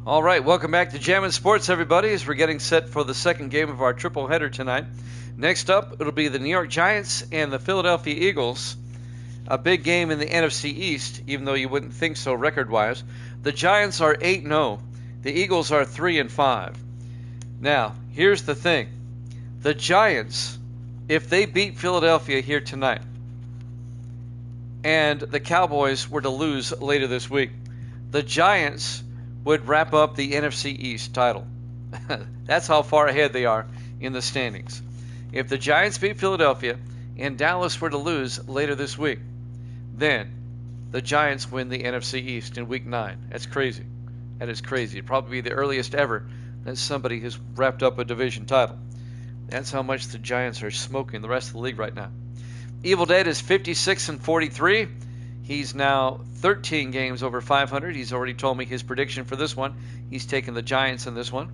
All right, welcome back to Jammin' Sports, everybody, as we're getting set for the second game of our triple header tonight. Next up, it'll be the New York Giants and the Philadelphia Eagles. A big game in the NFC East, even though you wouldn't think so record-wise. The Giants are 8-0. The Eagles are 3-5. Now, here's the thing. The Giants, if they beat Philadelphia here tonight, and the Cowboys were to lose later this week, the Giants would wrap up the NFC East title. That's how far ahead they are in the standings. If the Giants beat Philadelphia and Dallas were to lose later this week, then the Giants win the NFC East in Week 9. That's crazy. That is crazy. It'd probably be the earliest ever that somebody has wrapped up a division title. That's how much the Giants are smoking the rest of the league right now. Evil Dead is 56-43. He's now 13 games over 500. He's already told me his prediction for this one. He's taken the Giants in this one.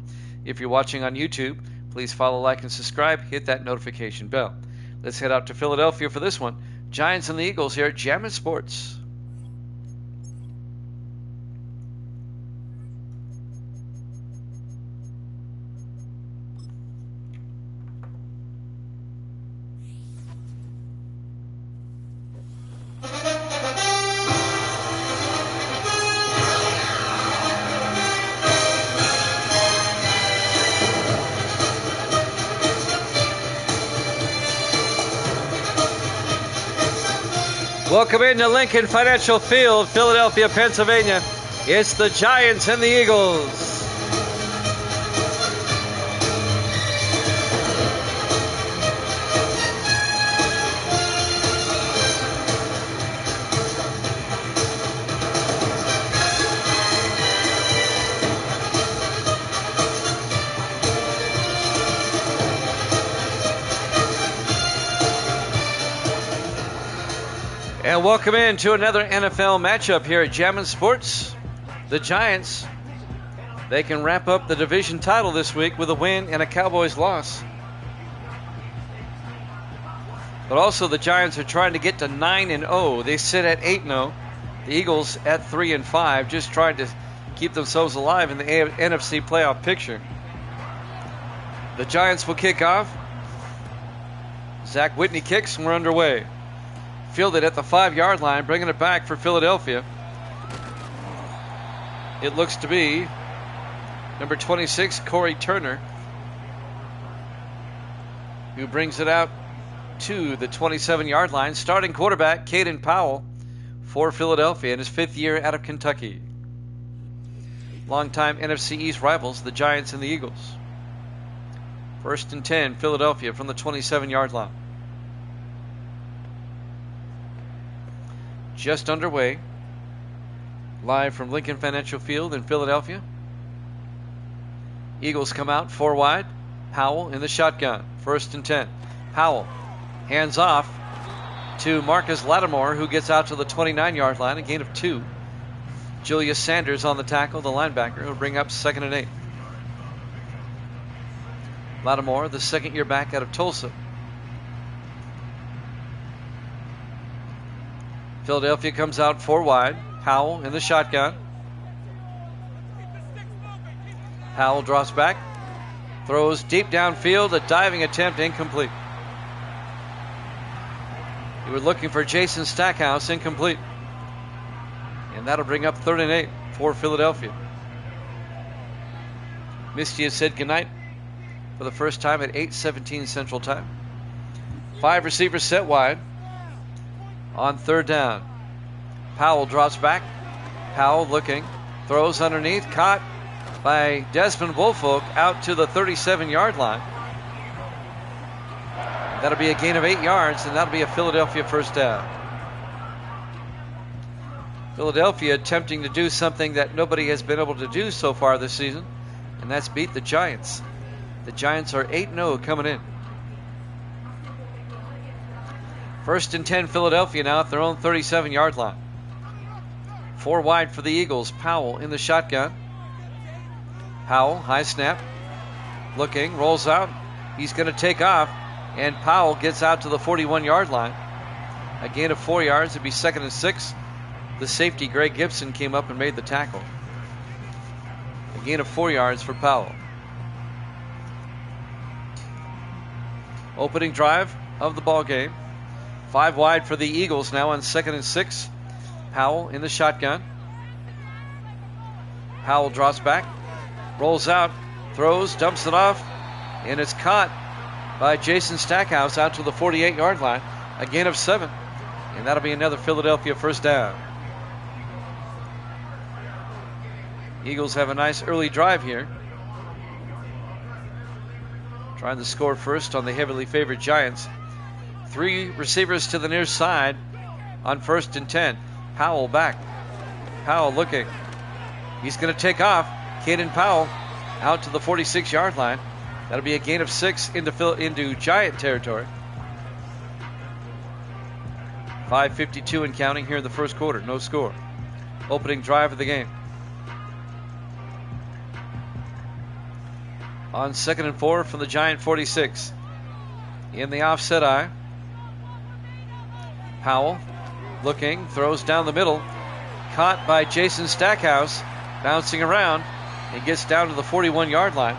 If you're watching on YouTube, please follow, like, and subscribe. Hit that notification bell. Let's head out to Philadelphia for this one. Giants and the Eagles here at Jammin' Sports. Welcome into Lincoln Financial Field, Philadelphia, Pennsylvania. It's the Giants and the Eagles. And welcome in to another NFL matchup here at Jammin' Sports. The Giants, they can wrap up the division title this week with a win and a Cowboys loss. But also the Giants are trying to get to 9-0. They sit at 8-0. The Eagles at 3-5, just trying to keep themselves alive in the NFC playoff picture. The Giants will kick off. Zach Whitney kicks and we're underway. Fielded at the 5-yard line, bringing it back for Philadelphia. It looks to be number 26, Corey Turner, who brings it out to the 27-yard line. Starting quarterback, Caden Powell, for Philadelphia in his 5th year out of Kentucky. Longtime NFC East rivals, the Giants and the Eagles. 1st and 10, Philadelphia from the 27-yard line. Just underway, live from Lincoln Financial Field in Philadelphia. Eagles come out 4 wide. Powell in the shotgun. 1st and 10. Powell hands off to Marcus Lattimore, who gets out to the 29-yard line, a gain of 2. Julius Sanders on the tackle, the linebacker, who'll bring up 2nd and 8. Lattimore, the second-year back out of Tulsa. Philadelphia comes out 4 wide. Powell in the shotgun. Powell drops back. Throws deep downfield. A diving attempt incomplete. He was looking for Jason Stackhouse. Incomplete. And that'll bring up 3rd and 8 for Philadelphia. Misty has said goodnight for the first time at 8:17 Central Time. 5 receivers set wide. On 3rd down, Powell drops back. Powell looking, throws underneath, caught by Desmond Woolfolk out to the 37-yard line. That'll be a gain of 8 yards, and that'll be a Philadelphia 1st down. Philadelphia attempting to do something that nobody has been able to do so far this season, and that's beat the Giants. The Giants are 8-0 coming in. 1st and 10, Philadelphia now at their own 37-yard line. 4 wide for the Eagles. Powell in the shotgun. Powell, high snap. Looking, rolls out. He's going to take off. And Powell gets out to the 41-yard line. A gain of 4 yards. It'd be 2nd and 6. The safety, Greg Gibson, came up and made the tackle. A gain of 4 yards for Powell. Opening drive of the ball game. 5 wide for the Eagles now on 2nd and 6. Powell in the shotgun. Powell drops back, rolls out, throws, dumps it off, and it's caught by Jason Stackhouse out to the 48-yard line. A gain of 7, and that'll be another Philadelphia first down. Eagles have a nice early drive here. Trying to score first on the heavily favored Giants. 3 receivers to the near side on 1st and 10. Powell back. Powell looking. He's going to take off. Caden Powell out to the 46-yard line. That'll be a gain of 6 into Giant territory. 5:52 and counting here in the first quarter. No score. Opening drive of the game. On 2nd and 4 from the Giant 46. In the offset eye. Powell looking, throws down the middle. Caught by Jason Stackhouse. Bouncing around. He gets down to the 41-yard line.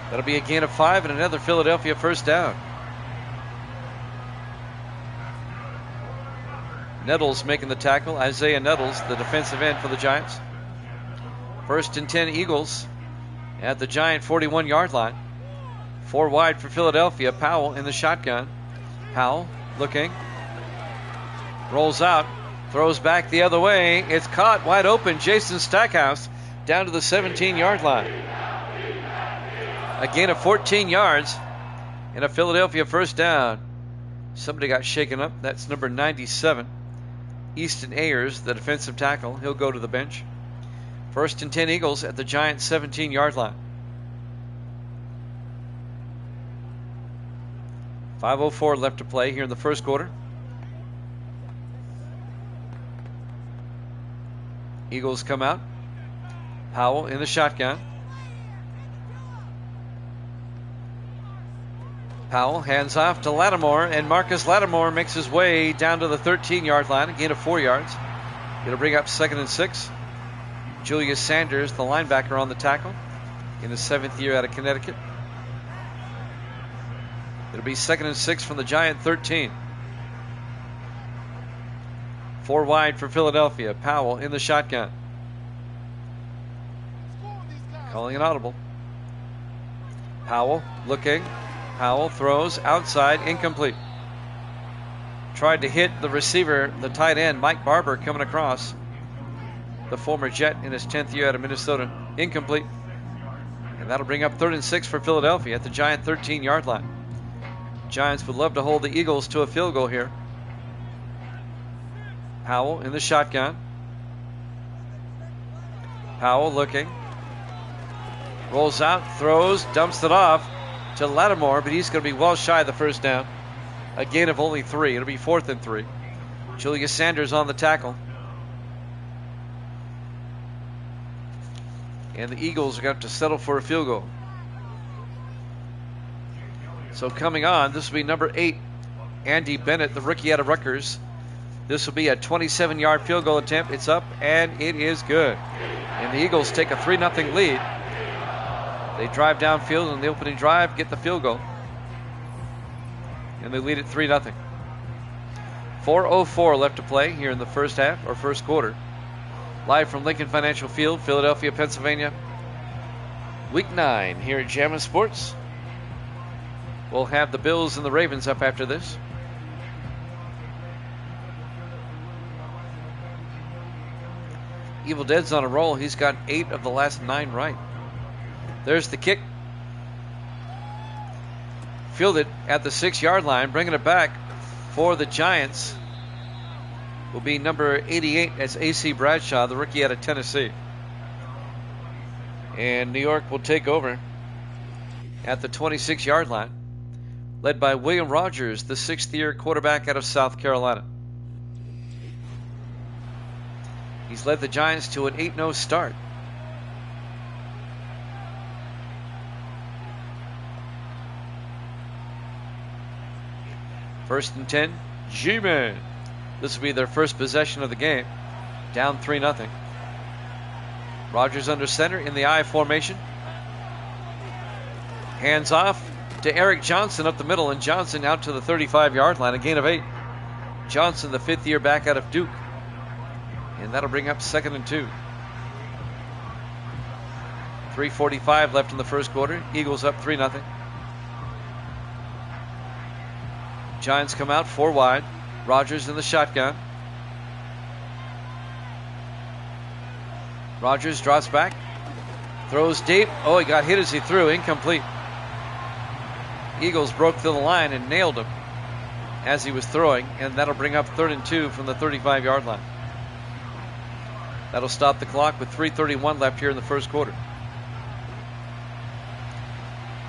That'll be a gain of 5 and another Philadelphia first down. Nettles making the tackle. Isaiah Nettles, the defensive end for the Giants. 1st and 10 Eagles at the Giant 41-yard line. 4 wide for Philadelphia. Powell in the shotgun. Powell looking. Rolls out. Throws back the other way. It's caught wide open. Jason Stackhouse down to the 17-yard line. A gain of 14 yards and a Philadelphia first down. Somebody got shaken up. That's number 97. Easton Ayers, the defensive tackle. He'll go to the bench. 1st and 10 Eagles at the Giants' 17-yard line. 5:04 left to play here in the first quarter. Eagles come out. Powell in the shotgun. Powell hands off to Lattimore, and Marcus Lattimore makes his way down to the 13-yard line, a gain of 4 yards. It'll bring up 2nd and 6. Julius Sanders, the linebacker, on the tackle in his 7th year out of Connecticut. It'll be 2nd and 6 from the Giant 13. 4 wide for Philadelphia. Powell in the shotgun. Calling an audible. Powell looking. Powell throws outside, incomplete. Tried to hit the receiver, the tight end, Mike Barber, coming across. The former Jet in his 10th year out of Minnesota. Incomplete. And that'll bring up 3rd and 6 for Philadelphia at the Giant 13-yard line. Giants would love to hold the Eagles to a field goal here. Powell in the shotgun. Powell looking. Rolls out, throws, dumps it off to Lattimore, but he's going to be well shy of the first down. A gain of only 3. It'll be 4th and 3. Julius Sanders on the tackle. And the Eagles are going to have to settle for a field goal. So coming on, this will be number 8, Andy Bennett, the rookie out of Rutgers. This will be a 27-yard field goal attempt. It's up, and it is good. And the Eagles take a 3-0 lead. They drive downfield on the opening drive, get the field goal. And they lead it 3-0. 4:04 left to play here in the first half, or first quarter. Live from Lincoln Financial Field, Philadelphia, Pennsylvania. Week 9 here at Jammin' Sports. We'll have the Bills and the Ravens up after this. Evil Dead's on a roll. He's got 8 of the last 9 right. There's the kick. Fielded at the 6-yard line. Bringing it back for the Giants will be number 88. That's A.C. Bradshaw, the rookie out of Tennessee. And New York will take over at the 26-yard line, led by William Rogers, the 6th-year quarterback out of South Carolina. He's led the Giants to an 8-0 start. First and 10, G-Man. This will be their first possession of the game. Down 3-0. Rogers under center in the I formation. Hands off to Eric Johnson up the middle, and Johnson out to the 35-yard line, a gain of 8. Johnson, the fifth-year back out of Duke. And that'll bring up 2nd and 2. 3:45 left in the first quarter. Eagles up 3-0. Giants come out 4 wide. Rogers in the shotgun. Rogers drops back. Throws deep. Oh, he got hit as he threw. Incomplete. Eagles broke through the line and nailed him as he was throwing, and that'll bring up 3rd and 2 from the 35-yard line. That'll stop the clock with 3:31 left here in the first quarter.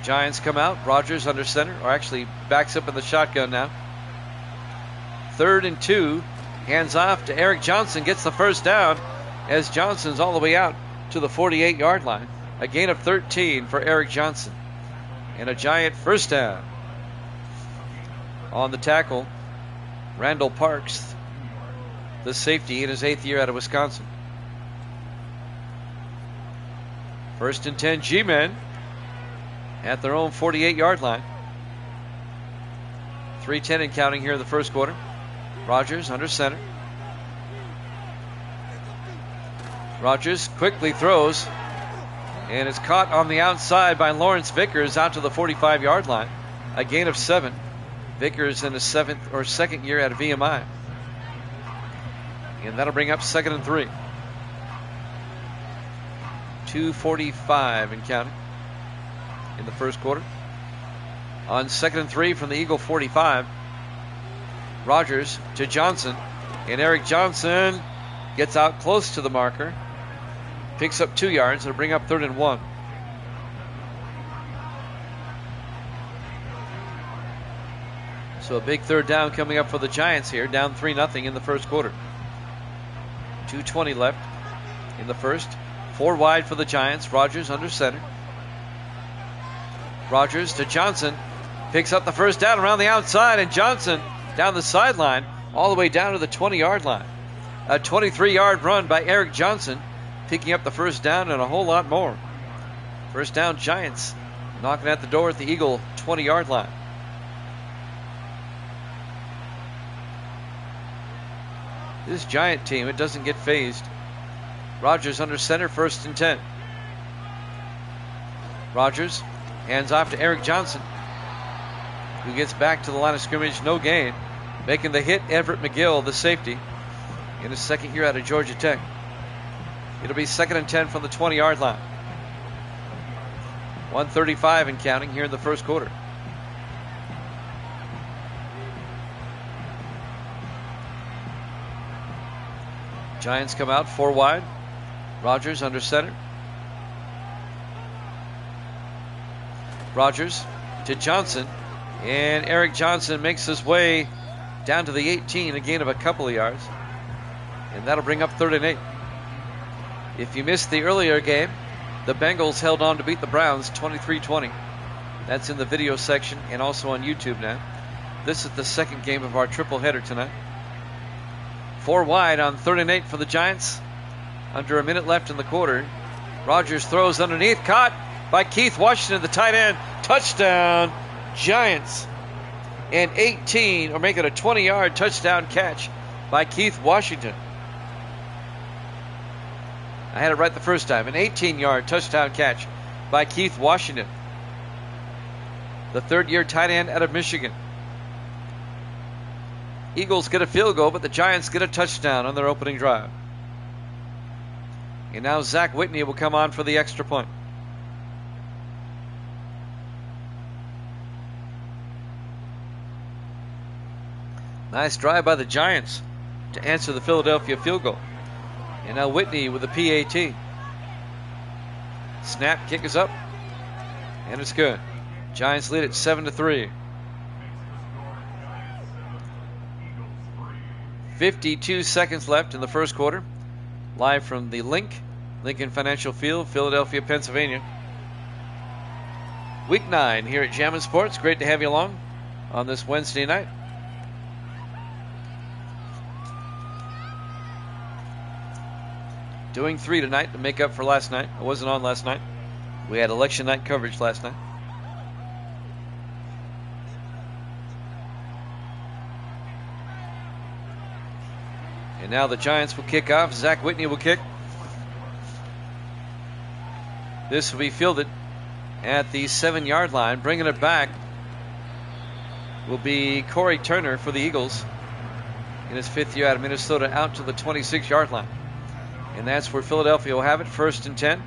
Giants come out. Rogers under center, or actually backs up in the shotgun now. 3rd and 2. Hands off to Eric Johnson. Gets the first down as Johnson's all the way out to the 48-yard line. A gain of 13 for Eric Johnson. And a Giant first down. On the tackle, Randall Parks, the safety in his 8th year out of Wisconsin. 1st and 10, G-Men at their own 48-yard line. 3:10 and counting here in the first quarter. Rogers under center. Rogers quickly throws, and it's caught on the outside by Lawrence Vickers out to the 45-yard line. A gain of 7. Vickers in his 7th or 2nd year out of VMI. And that'll bring up 2nd and 3. 2:45 and counting in the first quarter. On 2nd and 3 from the Eagle 45. Rogers to Johnson. And Eric Johnson gets out close to the marker. Picks up 2 yards. It'll bring up 3rd and 1. So a big 3rd down coming up for the Giants here. Down 3-0 in the first quarter. 2:20 left in the first. 4 wide for the Giants. Rogers under center. Rogers to Johnson. Picks up the first down around the outside, and Johnson down the sideline all the way down to the 20-yard line. A 23-yard run by Eric Johnson, picking up the first down and a whole lot more. First down, Giants knocking at the door at the Eagle 20-yard line. This Giant team, it doesn't get phased. Rogers under center, 1st and 10. Rogers hands off to Eric Johnson, who gets back to the line of scrimmage, no gain. Making the hit, Everett McGill, the safety, in his 2nd year out of Georgia Tech. It'll be 2nd and 10 from the 20-yard line. 1:35 and counting here in the first quarter. Giants come out 4 wide. Rogers under center. Rogers to Johnson. And Eric Johnson makes his way down to the 18, a gain of a couple of yards. And that'll bring up 3rd and 8. If you missed the earlier game, the Bengals held on to beat the Browns 23-20. That's in the video section and also on YouTube now. This is the second game of our triple header tonight. 4 wide on 3rd and 8 for the Giants. Under a minute left in the quarter. Rogers throws underneath, caught by Keith Washington, the tight end. Touchdown, Giants. And 18, or make it a 20-yard touchdown catch by Keith Washington. I had it right the first time. An 18-yard touchdown catch by Keith Washington, the 3rd-year tight end out of Michigan. Eagles get a field goal, but the Giants get a touchdown on their opening drive. And now Zach Whitney will come on for the extra point. Nice drive by the Giants to answer the Philadelphia field goal. And now Whitney with the PAT. Snap, kick is up, and it's good. Giants lead at 7-3. 52 seconds left in the first quarter. Live from the Lincoln Financial Field, Philadelphia, Pennsylvania. Week 9 here at Jammin' Sports. Great to have you along on this Wednesday night. Doing 3 tonight to make up for last night. I wasn't on last night. We had election night coverage last night. And now the Giants will kick off. Zach Whitney will kick. This will be fielded at the 7-yard line. Bringing it back will be Corey Turner for the Eagles in his 5th year out of Minnesota, out to the 26-yard line. And that's where Philadelphia will have it, 1st and 10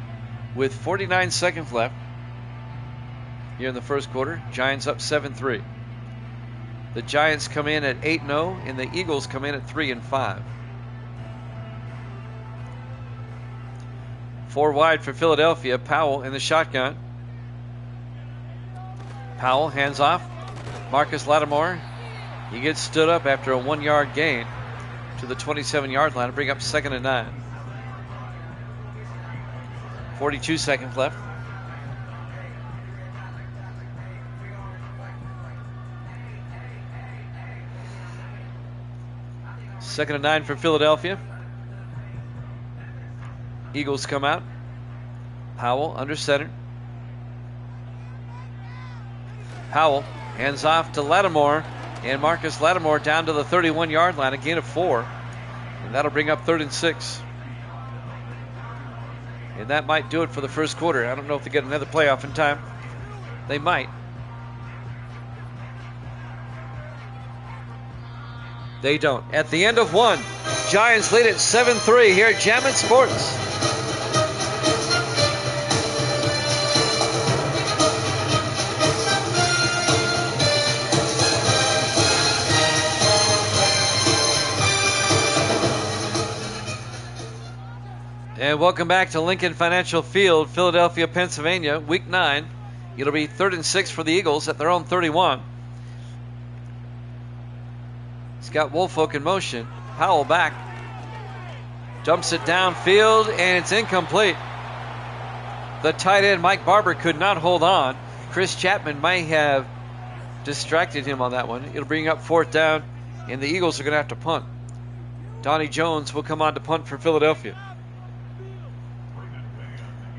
with 49 seconds left here in the first quarter. Giants up 7-3. The Giants come in at 8-0 and the Eagles come in at 3-5. 4 wide for Philadelphia. Powell in the shotgun. Powell hands off. Marcus Lattimore. He gets stood up after a 1-yard gain to the 27-yard line to bring up 2nd and 9. 42 seconds left. Second and 9 for Philadelphia. Eagles come out. Powell under center. Powell hands off to Lattimore, and Marcus Lattimore down to the 31-yard line, a gain of 4, and that'll bring up 3rd and 6. And that might do it for the first quarter. I don't know if they get another playoff in time. They might. They don't. At the end of 1, Giants lead at 7-3 here at Jammin' Sports. And welcome back to Lincoln Financial Field, Philadelphia, Pennsylvania, Week 9. It'll be 3rd and 6 for the Eagles at their own 31. He's got Woolfolk in motion. Powell back. Dumps it downfield, and it's incomplete. The tight end, Mike Barber, could not hold on. Chris Chapman might have distracted him on that one. It'll bring up 4th down, and the Eagles are going to have to punt. Donnie Jones will come on to punt for Philadelphia.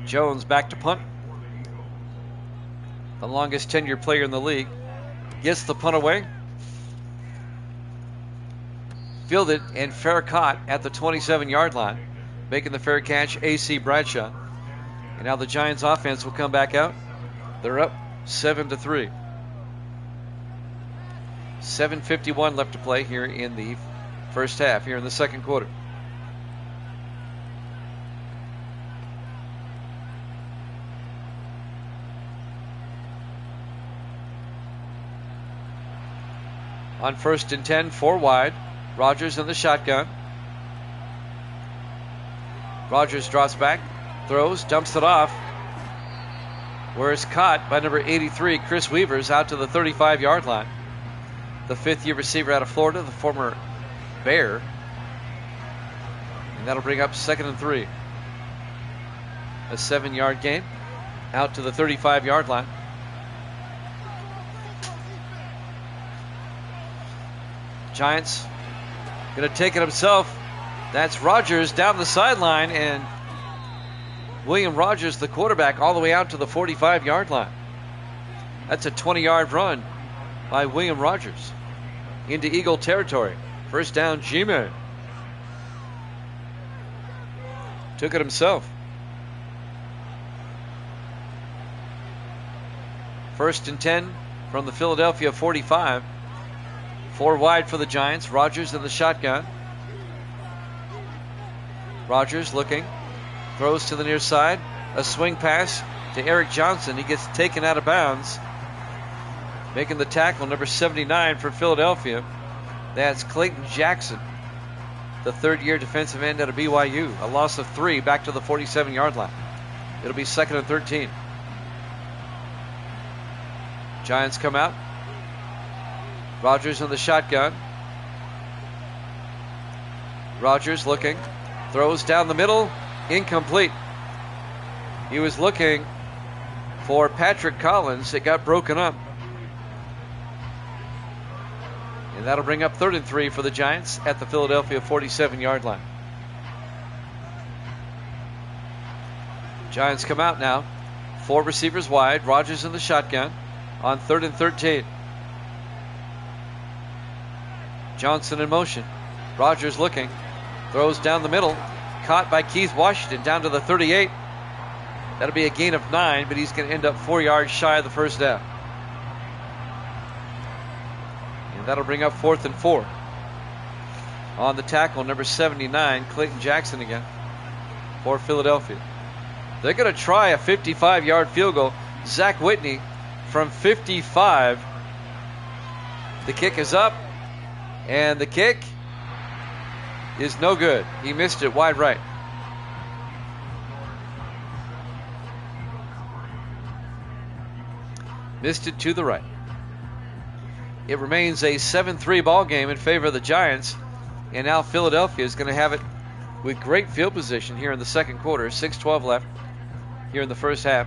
Jones back to punt. The longest tenured player in the league gets the punt away. Fielded and fair caught at the 27-yard line. Making the fair catch, A.C. Bradshaw. And now the Giants offense will come back out. They're up 7-3. 7:51 left to play here in the first half, here in the second quarter. On 1st and 10, 4 wide. Rodgers in the shotgun. Rodgers drops back, throws, dumps it off. Where it's caught by number 83, Chris Weavers, out to the 35-yard line. The 5th-year receiver out of Florida, the former Bear. And that'll bring up 2nd and 3. A 7-yard gain out to the 35-yard line. Giants going to take it himself. That's Rodgers down the sideline, and William Rodgers, the quarterback, all the way out to the 45-yard line. That's a 20-yard run by William Rodgers into Eagle territory. First down, G-Man. Took it himself. 1st and 10 from the Philadelphia 45. 4 wide for the Giants. Rodgers in the shotgun. Rodgers looking. Throws to the near side. A swing pass to Eric Johnson. He gets taken out of bounds. Making the tackle, number 79 for Philadelphia. That's Clayton Jackson, the 3rd-year defensive end out of BYU. A loss of 3 back to the 47-yard line. It'll be 2nd and 13. Giants come out. Rodgers in the shotgun. Rodgers looking. Throws down the middle. Incomplete. He was looking for Patrick Collins. It got broken up. And that'll bring up 3rd and 3 for the Giants at the Philadelphia 47-yard line. Giants come out now. 4 receivers wide. Rodgers in the shotgun on 3rd and 13. Johnson in motion. Rodgers looking. Throws down the middle. Caught by Keith Washington down to the 38. That'll be a gain of 9, but he's going to end up 4 yards shy of the first down. And that'll bring up 4th and 4. On the tackle, number 79, Clayton Jackson again for Philadelphia. They're going to try a 55-yard field goal. Zach Whitney from 55. The kick is up, and the kick is no good. He missed it wide right. Missed it to the right. It remains a 7-3 ball game in favor of the Giants, and now Philadelphia is going to have it with great field position here in the second quarter. 6:12 left here in the first half.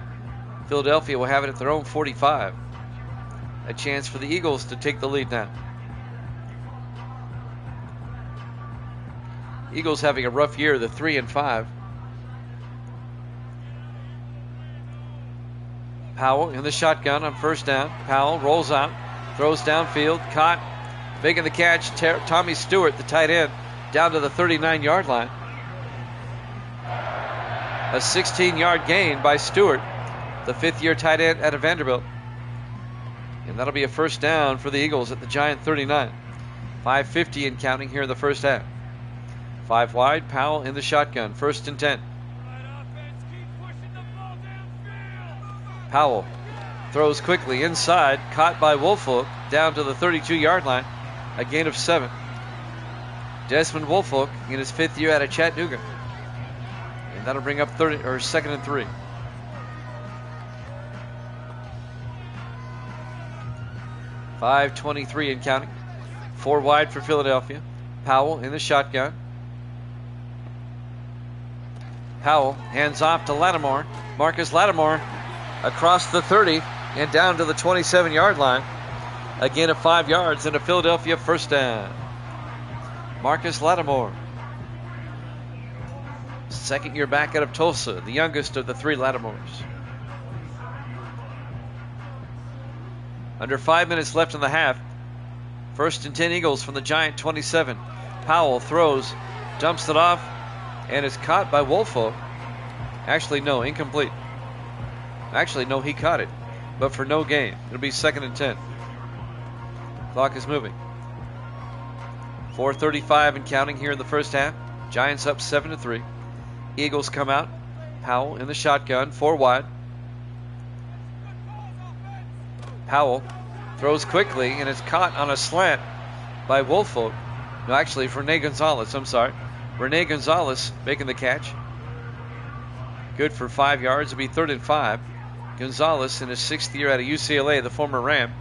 Philadelphia will have it at their own 45. A chance for the Eagles to take the lead now. Eagles having a rough year, the 3-5. Powell in the shotgun on first down. Powell rolls out, throws downfield, caught, making the catch. Tommy Stewart, the tight end, down to the 39-yard line. A 16-yard gain by Stewart, the 5th-year tight end out of Vanderbilt. And that'll be a first down for the Eagles at the Giant 39. 5:50 and counting here in the first half. 5 wide, Powell in the shotgun, 1st and 10. Powell throws quickly inside, caught by Woolfolk down to the 32-yard line, a gain of 7. Desmond Woolfolk in his 5th year out of Chattanooga. And that'll bring up 2nd and 3. .523 and counting. 4 wide for Philadelphia. Powell in the shotgun. Powell hands off to Lattimore. Marcus Lattimore across the 30 and down to the 27-yard line. A gain of 5 yards and a Philadelphia first down. Marcus Lattimore, 2nd year back out of Tulsa, the youngest of the 3 Lattimores. Under 5 minutes left in the half. 1st and 10 Eagles from the Giant 27. Powell throws, dumps it off, and is caught by Woolfolk. Actually, no, incomplete. Actually, no, he caught it, but for no gain. It'll be 2nd and 10. Clock is moving. 4:35 and counting here in the first half. Giants up 7-3. Eagles come out. Powell in the shotgun, 4 wide. Powell throws quickly and is caught on a slant by Woolfolk. No, actually, Rene Gonzalez. I'm sorry. Rene Gonzalez making the catch. Good for 5 yards. It'll be 3rd and 5. Gonzalez in his 6th year out of UCLA, the former Ram.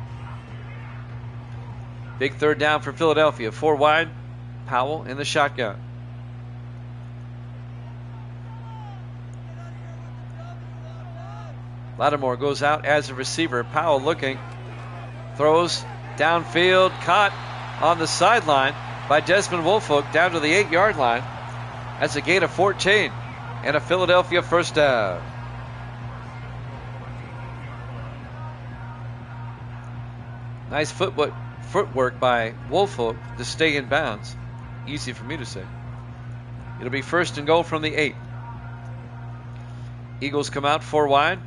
Big 3rd down for Philadelphia. 4 wide. Powell in the shotgun. Lattimore goes out as a receiver. Powell looking. Throws downfield. Caught on the sideline by Desmond Woolfolk down to the 8-yard line. That's a gain of 14 and a Philadelphia first down. Nice footwork by Woolfolk to stay in bounds. Easy for me to say. It'll be 1st and goal from the 8. Eagles come out 4 wide.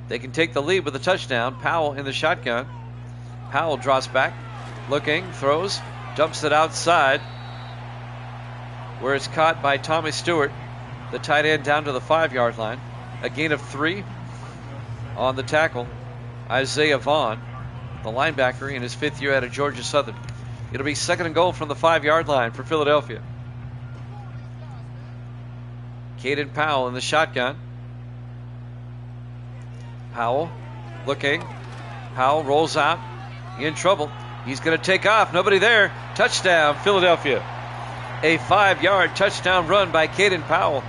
They can take the lead with a touchdown. Powell in the shotgun. Powell draws back, looking, throws, dumps it outside, where it's caught by Tommy Stewart, the tight end, down to the 5-yard line. A gain of 3 on the tackle. Isaiah Vaughn, the linebacker in his 5th year out of Georgia Southern. It'll be 2nd and goal from the 5-yard line for Philadelphia. Caden Powell in the shotgun. Powell looking. Powell rolls out. In trouble. He's going to take off. Nobody there. Touchdown, Philadelphia. A 5-yard touchdown run by Caden Powell.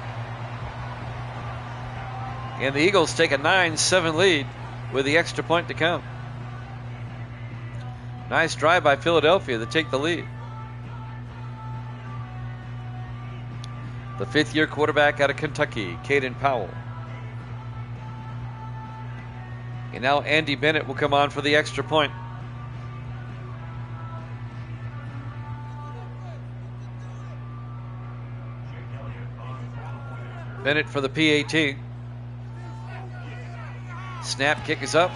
And the Eagles take a 9-7 lead with the extra point to come. Nice drive by Philadelphia to take the lead. the fifth-year quarterback out of Kentucky, Caden Powell. And now Andy Bennett will come on for the extra point. Bennett for the PAT. Snap, kick is up.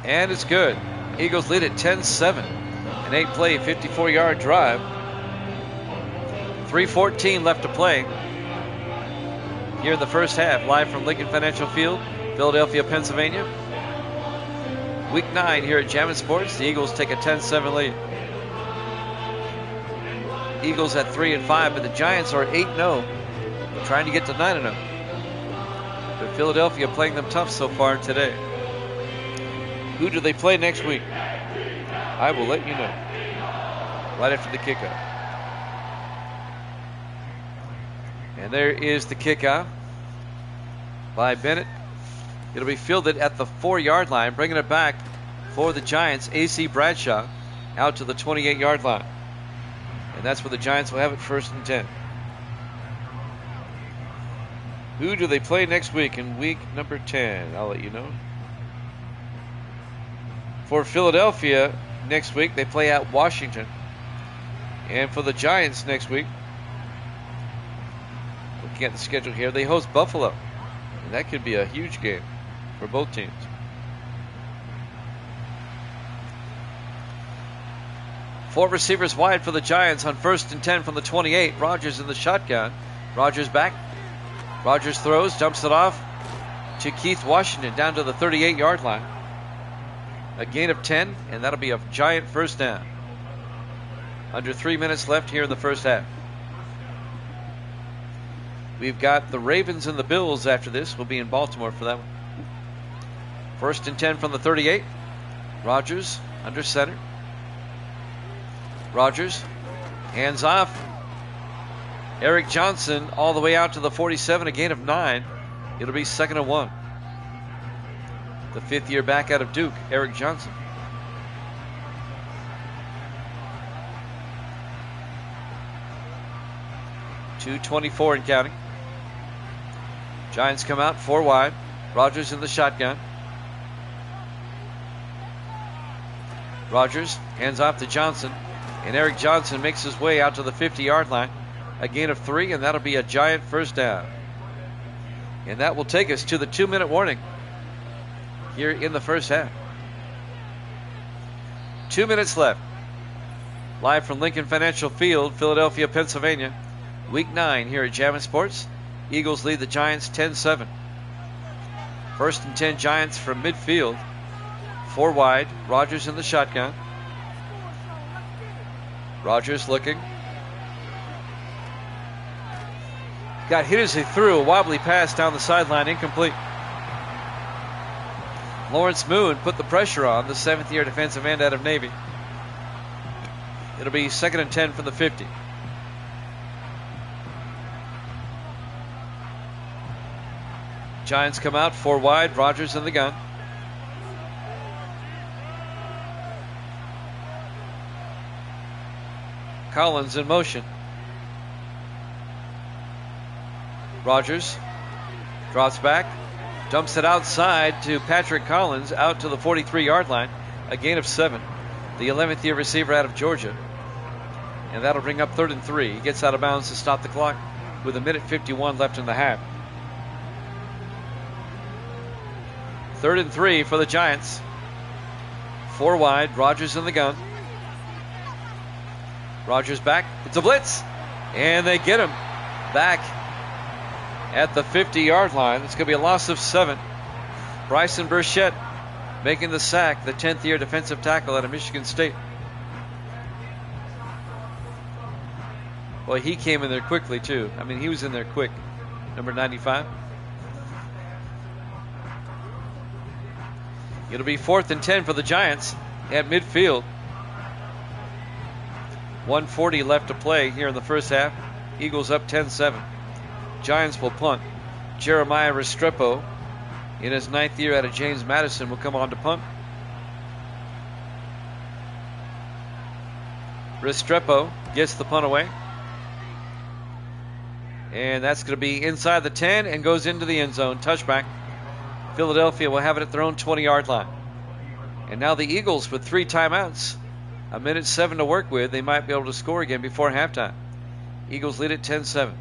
And it's good. Eagles lead at 10-7. An 8-play, 54-yard drive. 3:14 left to play here in the first half. Live from Lincoln Financial Field, Philadelphia, Pennsylvania. Week 9 here at Jammin' Sports. The Eagles take a 10-7 lead. Eagles at 3-5, but the Giants are 8-0, trying to get to 9-0. But Philadelphia playing them tough so far today. Who do they play next week? I will let you know right after the kickoff. And there is the kickoff by Bennett. It'll be fielded at the 4-yard line, bringing it back for the Giants. A.C. Bradshaw out to the 28-yard line. And that's where the Giants will have it, 1st and 10. Who do they play next week in week number 10? I'll let you know. For Philadelphia next week, they play at Washington. And for the Giants next week, looking at the schedule here, they host Buffalo. And that could be a huge game for both teams. Four receivers wide for the Giants on 1st and 10 from the 28. Rodgers in the shotgun. Rodgers back. Rodgers throws, dumps it off to Keith Washington down to the 38-yard line. A gain of 10, and that'll be a Giant first down. Under 3 minutes left here in the first half. We've got the Ravens and the Bills after this. We'll be in Baltimore for that one. 1st and 10 from the 38. Rodgers under center. Rodgers, hands off. Eric Johnson all the way out to the 47, a gain of 9. It'll be 2nd and 1. The 5th-year back out of Duke, Eric Johnson. .224 and counting. Giants come out 4 wide. Rodgers in the shotgun. Rodgers hands off to Johnson. And Eric Johnson makes his way out to the 50-yard line. A gain of 3, and that'll be a Giant first down. And that will take us to the 2-minute warning here in the first half. 2 minutes left. Live from Lincoln Financial Field, Philadelphia, Pennsylvania. Week 9 here at Jammin' Sports. Eagles lead the Giants 10-7. 1st and 10 Giants from midfield. 4 wide. Rodgers in the shotgun. Rodgers looking. Got hit as he threw a wobbly pass down the sideline, incomplete. Lawrence Moon put the pressure on, the 7th-year defensive end out of Navy. It'll be 2nd and 10 from the 50. Giants come out 4 wide, Rodgers in the gun. Collins in motion. Rodgers drops back, dumps it outside to Patrick Collins out to the 43-yard line. A gain of 7. The 11th-year receiver out of Georgia. And that'll bring up 3rd and 3. He gets out of bounds to stop the clock with 1:51 left in the half. 3rd and 3 for the Giants. 4 wide, Rodgers in the gun. Rodgers back. It's a blitz. And they get him back at the 50-yard line. It's going to be a loss of 7. Bryson Burchett making the sack, the 10th-year defensive tackle out of Michigan State. Well, he came in there quickly, too. I mean, he was in there quick. Number 95. It'll be 4th and 10 for the Giants at midfield. 1:40 left to play here in the first half. Eagles up 10-7. Giants will punt. Jeremiah Restrepo, in his 9th year out of James Madison, will come on to punt. Restrepo gets the punt away. And that's going to be inside the 10 and goes into the end zone. Touchback. Philadelphia will have it at their own 20-yard line. And now the Eagles with 3 timeouts. 1:07 to work with. They might be able to score again before halftime. Eagles lead at 10-7.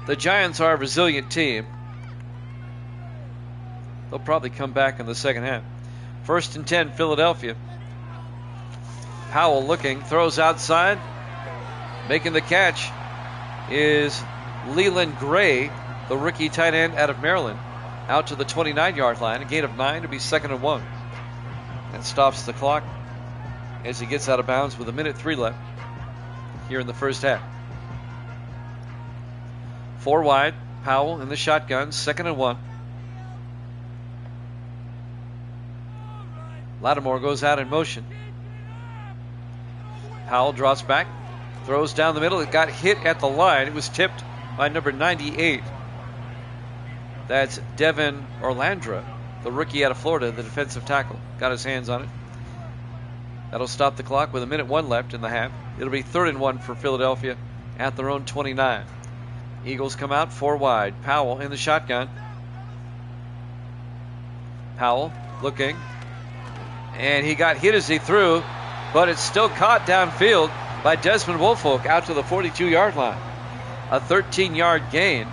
The Giants are a resilient team. They'll probably come back in the second half. 1st and 10, Philadelphia. Powell looking, throws outside. Making the catch is Leland Gray, the rookie tight end out of Maryland, out to the 29-yard line. A gain of 9 to be 2nd and 1. That stops the clock as he gets out of bounds with 1:03 left here in the first half. 4 wide, Powell in the shotgun, 2nd and 1. Lattimore goes out in motion. Powell drops back, throws down the middle. It got hit at the line. It was tipped by number 98. That's Devin Orlandra, the rookie out of Florida, the defensive tackle. Got his hands on it. That'll stop the clock with 1:01 left in the half. It'll be 3rd and 1 for Philadelphia at their own 29. Eagles come out 4 wide. Powell in the shotgun. Powell looking. And he got hit as he threw, but it's still caught downfield by Desmond Woolfolk out to the 42-yard line. A 13-yard gain.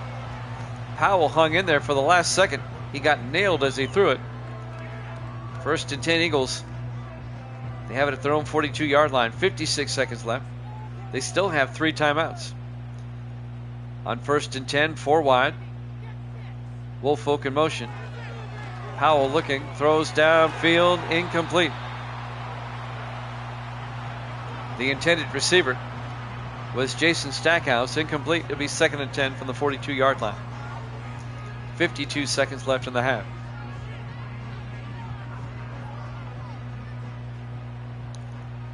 Powell hung in there for the last second. He got nailed as he threw it. 1st and 10 Eagles. They have it at their own 42-yard line. 56 seconds left. They still have 3 timeouts. On 1st and 10, 4 wide. Woolfolk in motion. Powell looking, throws downfield, incomplete. The intended receiver was Jason Stackhouse, incomplete. It'll be 2nd and 10 from the 42-yard line. 52 seconds left in the half.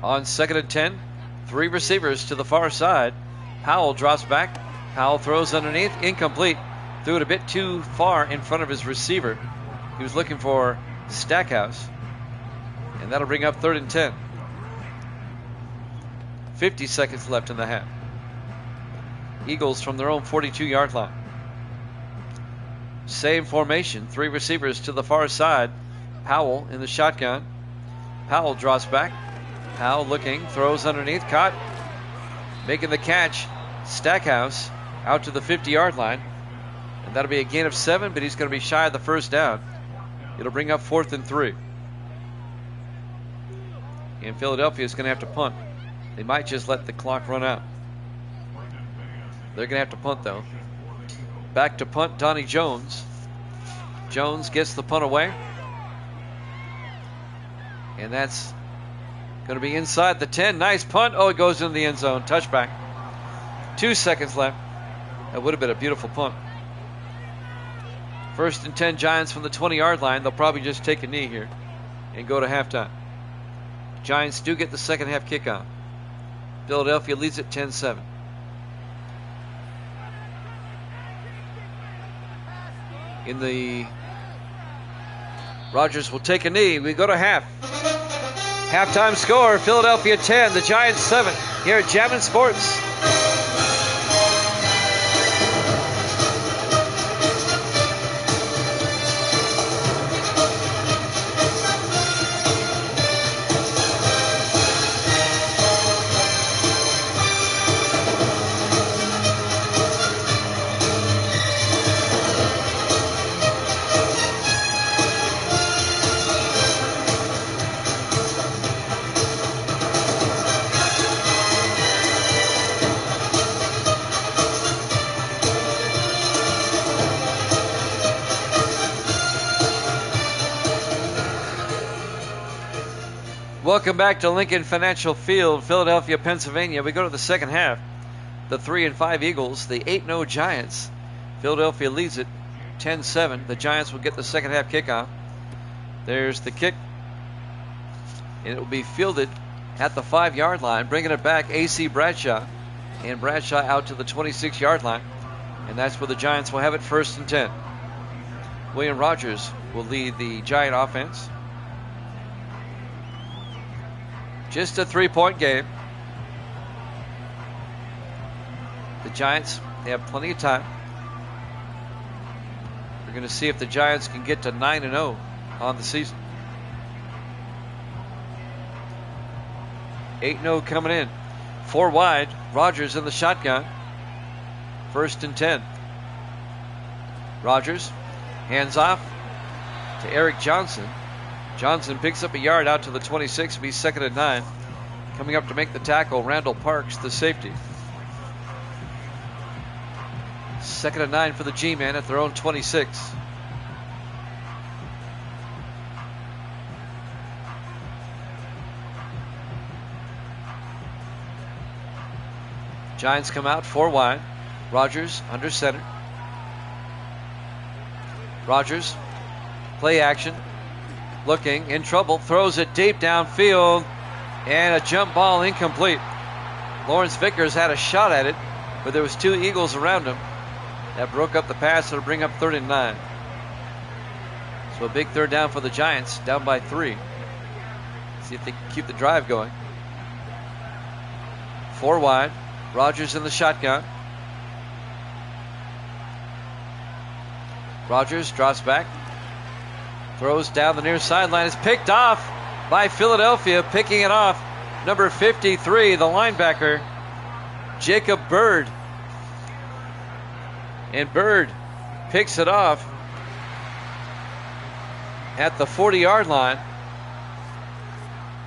On 2nd and 10, 3 receivers to the far side. Powell drops back. Powell throws underneath, incomplete. Threw it a bit too far in front of his receiver. He was looking for Stackhouse. And that'll bring up 3rd and 10. 50 seconds left in the half. Eagles from their own 42-yard line. Same formation. 3 receivers to the far side. Powell in the shotgun. Powell drops back. Powell looking, throws underneath, caught. Making the catch, Stackhouse out to the 50-yard line. And that'll be a gain of 7, but he's going to be shy of the first down. It'll bring up 4th and 3. And Philadelphia is going to have to punt. They might just let the clock run out. They're going to have to punt, though. Back to punt, Donnie Jones. Jones gets the punt away. And that's going to be inside the 10. Nice punt. Oh, it goes into the end zone. Touchback. 2 seconds left. That would have been a beautiful punt. 1st and 10 Giants from the 20-yard line. They'll probably just take a knee here and go to halftime. Giants do get the second half kickoff. Philadelphia leads at 10-7. In the Rodgers will take a knee. We go to half. Halftime score, Philadelphia 10, the Giants 7 here at Jammin' Sports. Welcome back to Lincoln Financial Field, Philadelphia, Pennsylvania. We go to the second half. The 3-5 Eagles, the 8-0 Giants. Philadelphia leads it 10-7. The Giants will get the second half kickoff. There's the kick. And it will be fielded at the 5-yard line. Bringing it back, A.C. Bradshaw. And Bradshaw out to the 26-yard line. And that's where the Giants will have it 1st and 10. William Rodgers will lead the Giant offense. Just a 3-point game. The Giants, they have plenty of time. We're going to see if the Giants can get to 9-0 on the season. 8-0 coming in. 4 wide. Rodgers in the shotgun. 1st and 10. Rodgers hands off to Eric Johnson. Johnson picks up a yard out to the 26. It'll be 2nd and 9. Coming up to make the tackle, Randall Parks, the safety. 2nd and 9 for the G-men at their own 26. Giants come out 4 wide. Rodgers under center. Rodgers, play action. Looking, in trouble, throws it deep downfield, and a jump ball incomplete. Lawrence Vickers had a shot at it, but there was 2 Eagles around him. That broke up the pass. It'll bring up 3rd and 9. So a big 3rd down for the Giants, down by 3. See if they can keep the drive going. 4 wide. Rodgers in the shotgun. Rodgers drops back. Throws down the near sideline. It's picked off by Philadelphia. Picking it off, number 53, the linebacker, Jacob Byrd. And Byrd picks it off at the 40-yard line.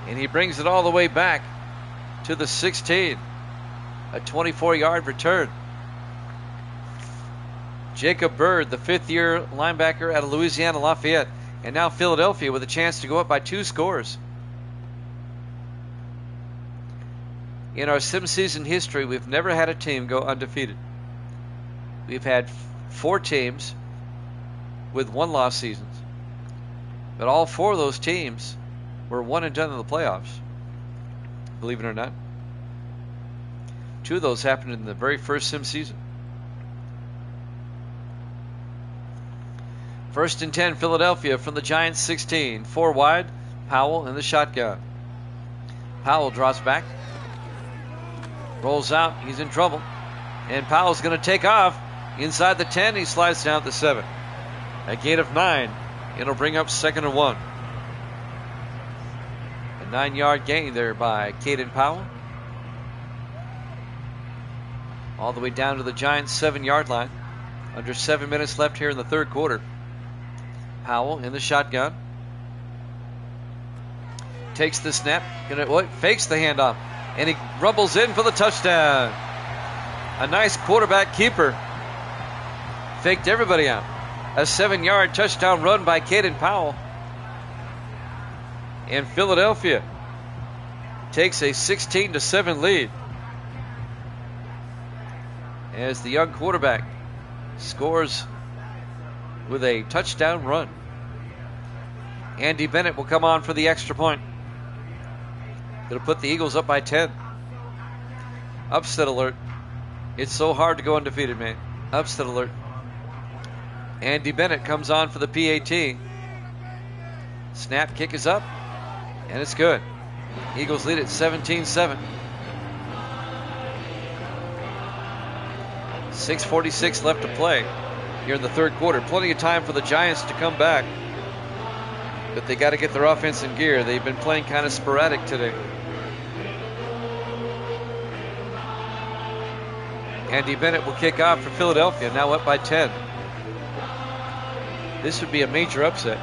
And he brings it all the way back to the 16. A 24-yard return. Jacob Byrd, the 5th-year linebacker out of Louisiana Lafayette. And now Philadelphia with a chance to go up by 2 scores. In our sim season history, we've never had a team go undefeated. We've had 4 teams with 1-loss seasons. But all 4 of those teams were 1 and done in the playoffs. Believe it or not. 2 of those happened in the very first sim season. 1st and 10, Philadelphia from the Giants 16. 4 wide, Powell in the shotgun. Powell drops back. Rolls out, he's in trouble. And Powell's going to take off inside the 10. He slides down to the 7. A gain of 9. It'll bring up 2nd and 1. A 9-yard gain there by Caden Powell. All the way down to the Giants' 7-yard line. Under 7 minutes left here in the 3rd quarter. Powell in the shotgun. Takes the snap. Fakes the handoff. And he rumbles in for the touchdown. A nice quarterback keeper. Faked everybody out. A 7-yard touchdown run by Caden Powell. And Philadelphia takes a 16-7 lead. As the young quarterback scores with a touchdown run. Andy Bennett will come on for the extra point. Going to put the Eagles up by 10. Upset alert. It's so hard to go undefeated, man. Upset alert. Andy Bennett comes on for the PAT. Snap, kick is up, and it's good. Eagles lead at 17-7. 6:46 left to play here in the 3rd quarter. Plenty of time for the Giants to come back. But they got to get their offense in gear. They've been playing kind of sporadic today. Andy Bennett will kick off for Philadelphia, now up by 10. This would be a major upset.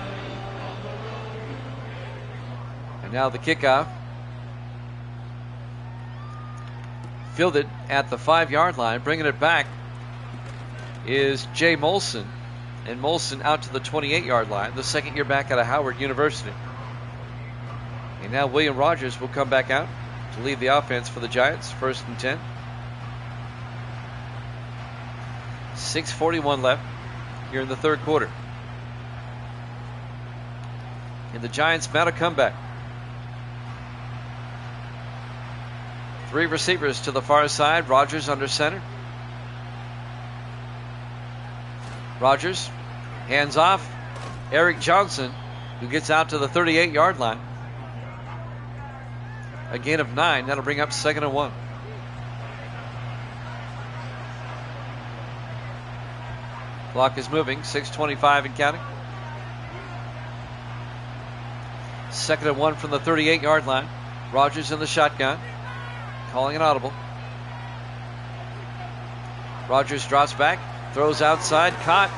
And now the kickoff. Fielded at the 5-yard line. Bringing it back is Jay Molson. And Molson out to the 28-yard line, the 2nd-year back out of Howard University. And now William Rogers will come back out to lead the offense for the Giants. 1st and 10. 6:41 left here in the 3rd quarter. And the Giants mount a comeback. 3 receivers to the far side. Rodgers under center. Rodgers hands off. Eric Johnson, who gets out to the 38-yard line. A gain of 9. That'll bring up 2nd and 1. Clock is moving, 6:25 and counting. 2nd and 1 from the 38-yard line. Rogers in the shotgun, calling an audible. Rogers drops back, throws outside, caught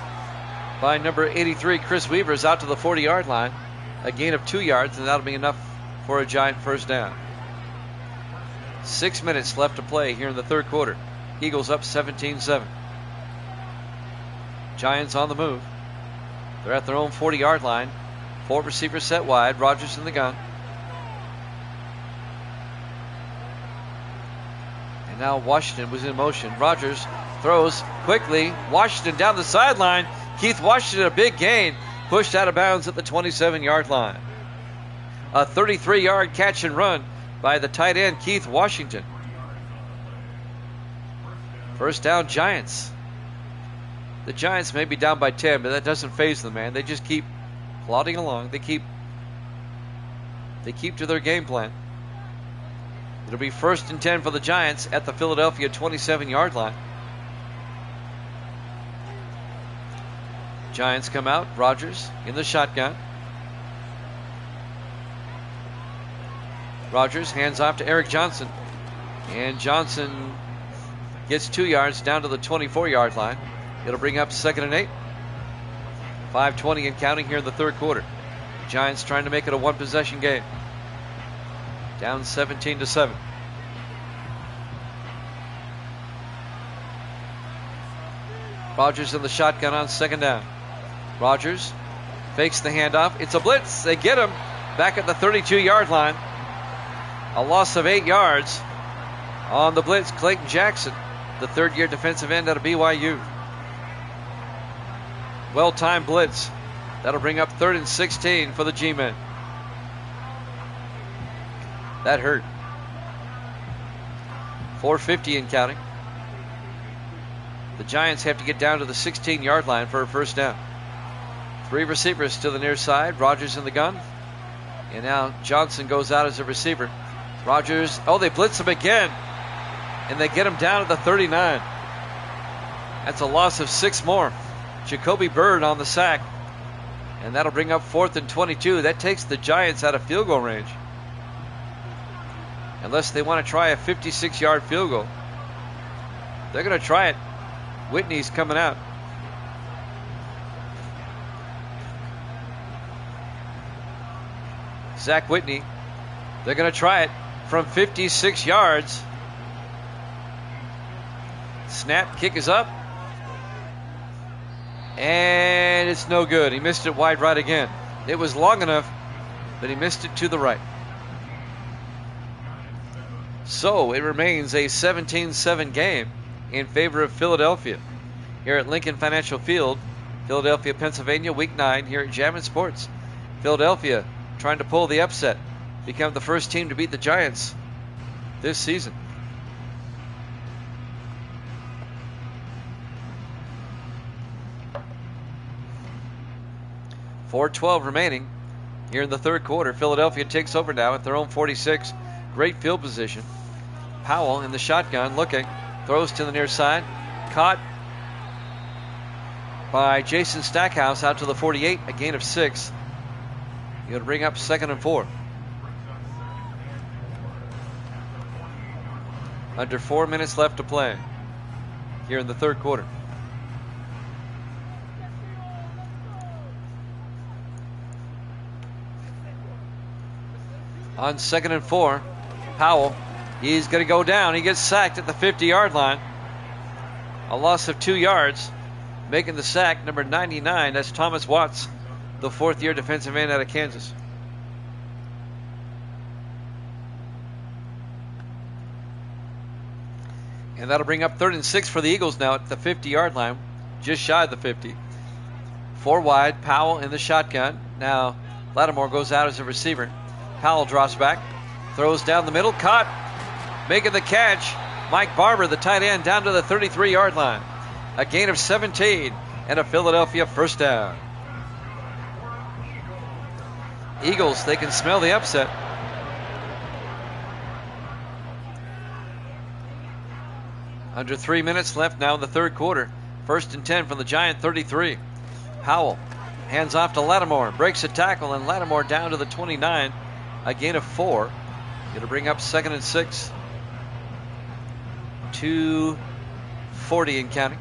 by number 83, Chris Weavers, out to the 40-yard line. A gain of 2 yards, and that'll be enough for a Giant first down. 6 minutes left to play here in the third quarter. Eagles up 17-7. Giants on the move. They're at their own 40-yard line. 4 receivers set wide. Rogers in the gun. And now Washington was in motion. Rogers throws quickly. Washington down the sideline. Keith Washington, a big gain. Pushed out of bounds at the 27-yard line. A 33-yard catch and run by the tight end, Keith Washington. First down, Giants. The Giants may be down by 10, but that doesn't faze them, man. They just keep plodding along. They keep to their game plan. It'll be 1st and 10 for the Giants at the Philadelphia 27-yard line. Giants come out. Rogers in the shotgun. Rogers hands off to Eric Johnson. And Johnson gets 2 yards down to the 24-yard line. It'll bring up 2nd and 8. 5:20 and counting here in the third quarter. Giants trying to make it a one-possession game. Down 17-7. Rogers in the shotgun on 2nd down. Rogers fakes the handoff. It's a blitz. They get him back at the 32-yard line. A loss of 8 yards on the blitz. Clayton Jackson, the third-year defensive end out of BYU. Well-timed blitz. That'll bring up 3rd and 16 for the G-men. That hurt. 4:50 and counting. The Giants have to get down to the 16-yard line for a first down. 3 receivers to the near side. Rogers in the gun. And now Johnson goes out as a receiver. Rogers, they blitz him again. And they get him down at the 39. That's a loss of 6 more. Jacoby Bird on the sack. And that'll bring up 4th and 22. That takes the Giants out of field goal range. Unless they want to try a 56-yard field goal. They're going to try it. Whitney's coming out. Zach Whitney. They're going to try it from 56 yards. Snap, kick is up. And it's no good. He missed it wide right again. It was long enough, but he missed it to the right. So it remains a 17-7 game in favor of Philadelphia here at Lincoln Financial Field, Philadelphia, Pennsylvania, Week 9 here at Jammin' Sports. Philadelphia trying to pull the upset, become the first team to beat the Giants this season. .412 remaining here in the third quarter. Philadelphia takes over now at their own 46. Great field position. Powell in the shotgun looking. Throws to the near side. Caught by Jason Stackhouse out to the 48. A gain of 6. He'll bring up 2nd and 4. Under 4 minutes left to play here in the third quarter. On 2nd and 4, Powell, he's going to go down. He gets sacked at the 50-yard line. A loss of 2 yards. Making the sack, number 99, that's Thomas Watts, the 4th-year defensive end out of Kansas. And that'll bring up 3rd and 6 for the Eagles now at the 50-yard line, just shy of the 50. 4 wide, Powell in the shotgun. Now Lattimore goes out as a receiver. Powell drops back, throws down the middle, caught, making the catch. Mike Barber, the tight end, down to the 33-yard line. A gain of 17 and a Philadelphia first down. Eagles, they can smell the upset. Under 3 minutes left now in the third quarter. First and 10 from the Giant 33. Powell hands off to Lattimore, breaks a tackle, and Lattimore down to the 29. A gain of 4. It'll bring up 2nd and 6. 2:40 and counting.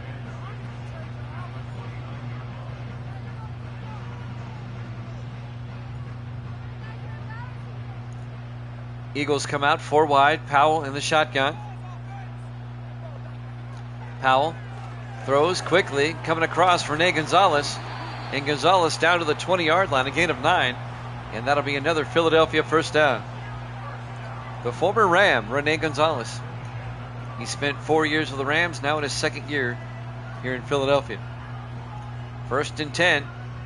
Eagles come out 4 wide. Powell in the shotgun. Powell throws quickly, coming across Rene Gonzalez. And Gonzalez down to the 20-yard line, a gain of 9. And that'll be another Philadelphia first down. The former Ram, Rene Gonzalez. He spent 4 years with the Rams, now in his 2nd year here in Philadelphia. First and 10.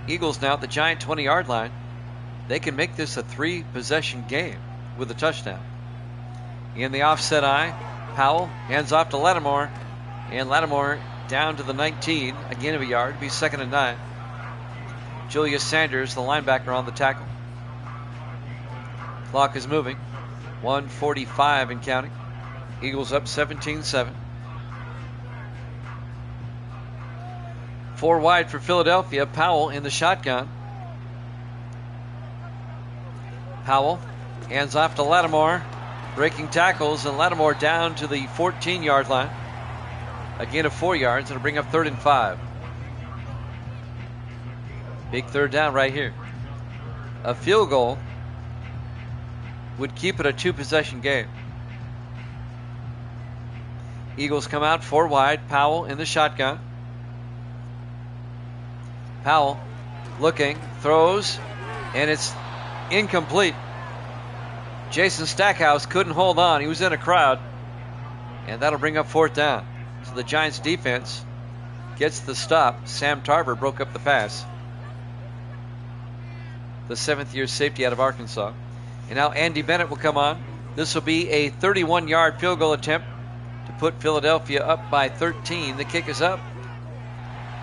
Eagles now at the Giant 20-yard line. They can make this a 3-possession game with a touchdown. In the offset eye, Powell hands off to Lattimore. And Lattimore down to the 19, a gain of a yard, be 2nd and 9. Julius Sanders, the linebacker, on the tackle. Clock is moving. 1:45 and counting. Eagles up 17-7. 4 wide for Philadelphia. Powell in the shotgun. Powell hands off to Lattimore. Breaking tackles, and Lattimore down to the 14-yard line. A gain of 4 yards. It'll bring up 3rd and 5. Big 3rd down right here. A field goal would keep it a 2-possession game. Eagles come out 4 wide. Powell in the shotgun. Powell looking, throws, and it's incomplete. Jason Stackhouse couldn't hold on. He was in a crowd, and that'll bring up 4th down. So the Giants defense gets the stop. Sam Tarver broke up the pass. The 7th-year safety out of Arkansas. And now Andy Bennett will come on. This will be a 31-yard field goal attempt to put Philadelphia up by 13. The kick is up,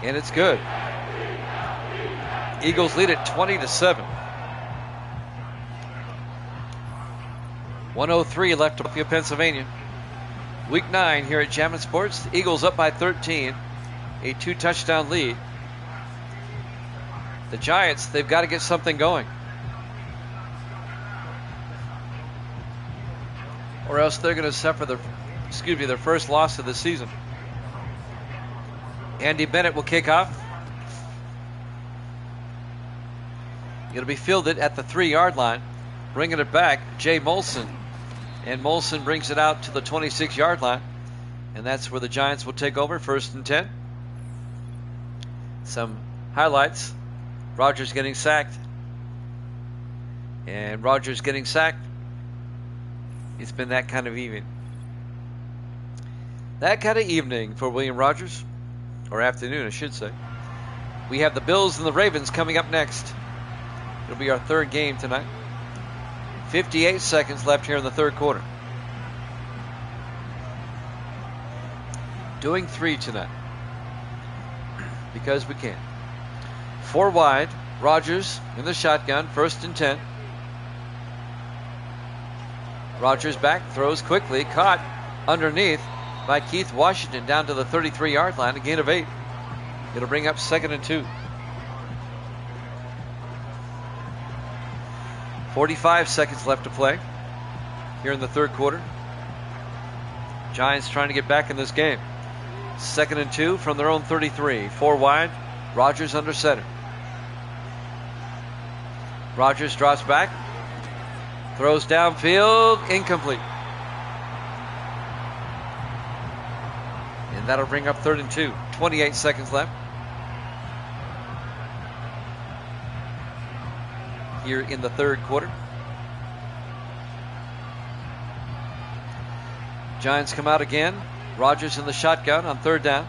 and it's good. Eagles lead it 20-7. 1:03 left to Philadelphia, Pennsylvania. Week 9 here at Jammin' Sports. The Eagles up by 13, a 2-touchdown lead. The Giants, they've got to get something going, or else they're going to suffer their first loss of the season. Andy Bennett will kick off. It'll be fielded at the 3-yard line. Bringing it back, Jay Molson. And Molson brings it out to the 26-yard line. And that's where the Giants will take over, 1st and 10. Some highlights. Rodgers getting sacked. And Rodgers getting sacked. It's been that kind of evening. That kind of evening for William Rodgers. Or afternoon, I should say. We have the Bills and the Ravens coming up next. It'll be our 3rd game tonight. 58 seconds left here in the 3rd quarter. Doing 3 tonight. Because we can. 4 wide. Rodgers in the shotgun. 1st and 10. Rodgers back. Throws quickly. Caught underneath by Keith Washington down to the 33-yard line. A gain of 8. It'll bring up 2nd and 2. 45 seconds left to play here in the 3rd quarter. Giants trying to get back in this game. 2nd and 2 from their own 33. 4 wide. Rodgers under center. Rodgers drops back. Throws downfield. Incomplete. And that'll bring up 3rd and 2. 28 seconds left here in the 3rd quarter. Giants come out again. Rodgers in the shotgun on 3rd down.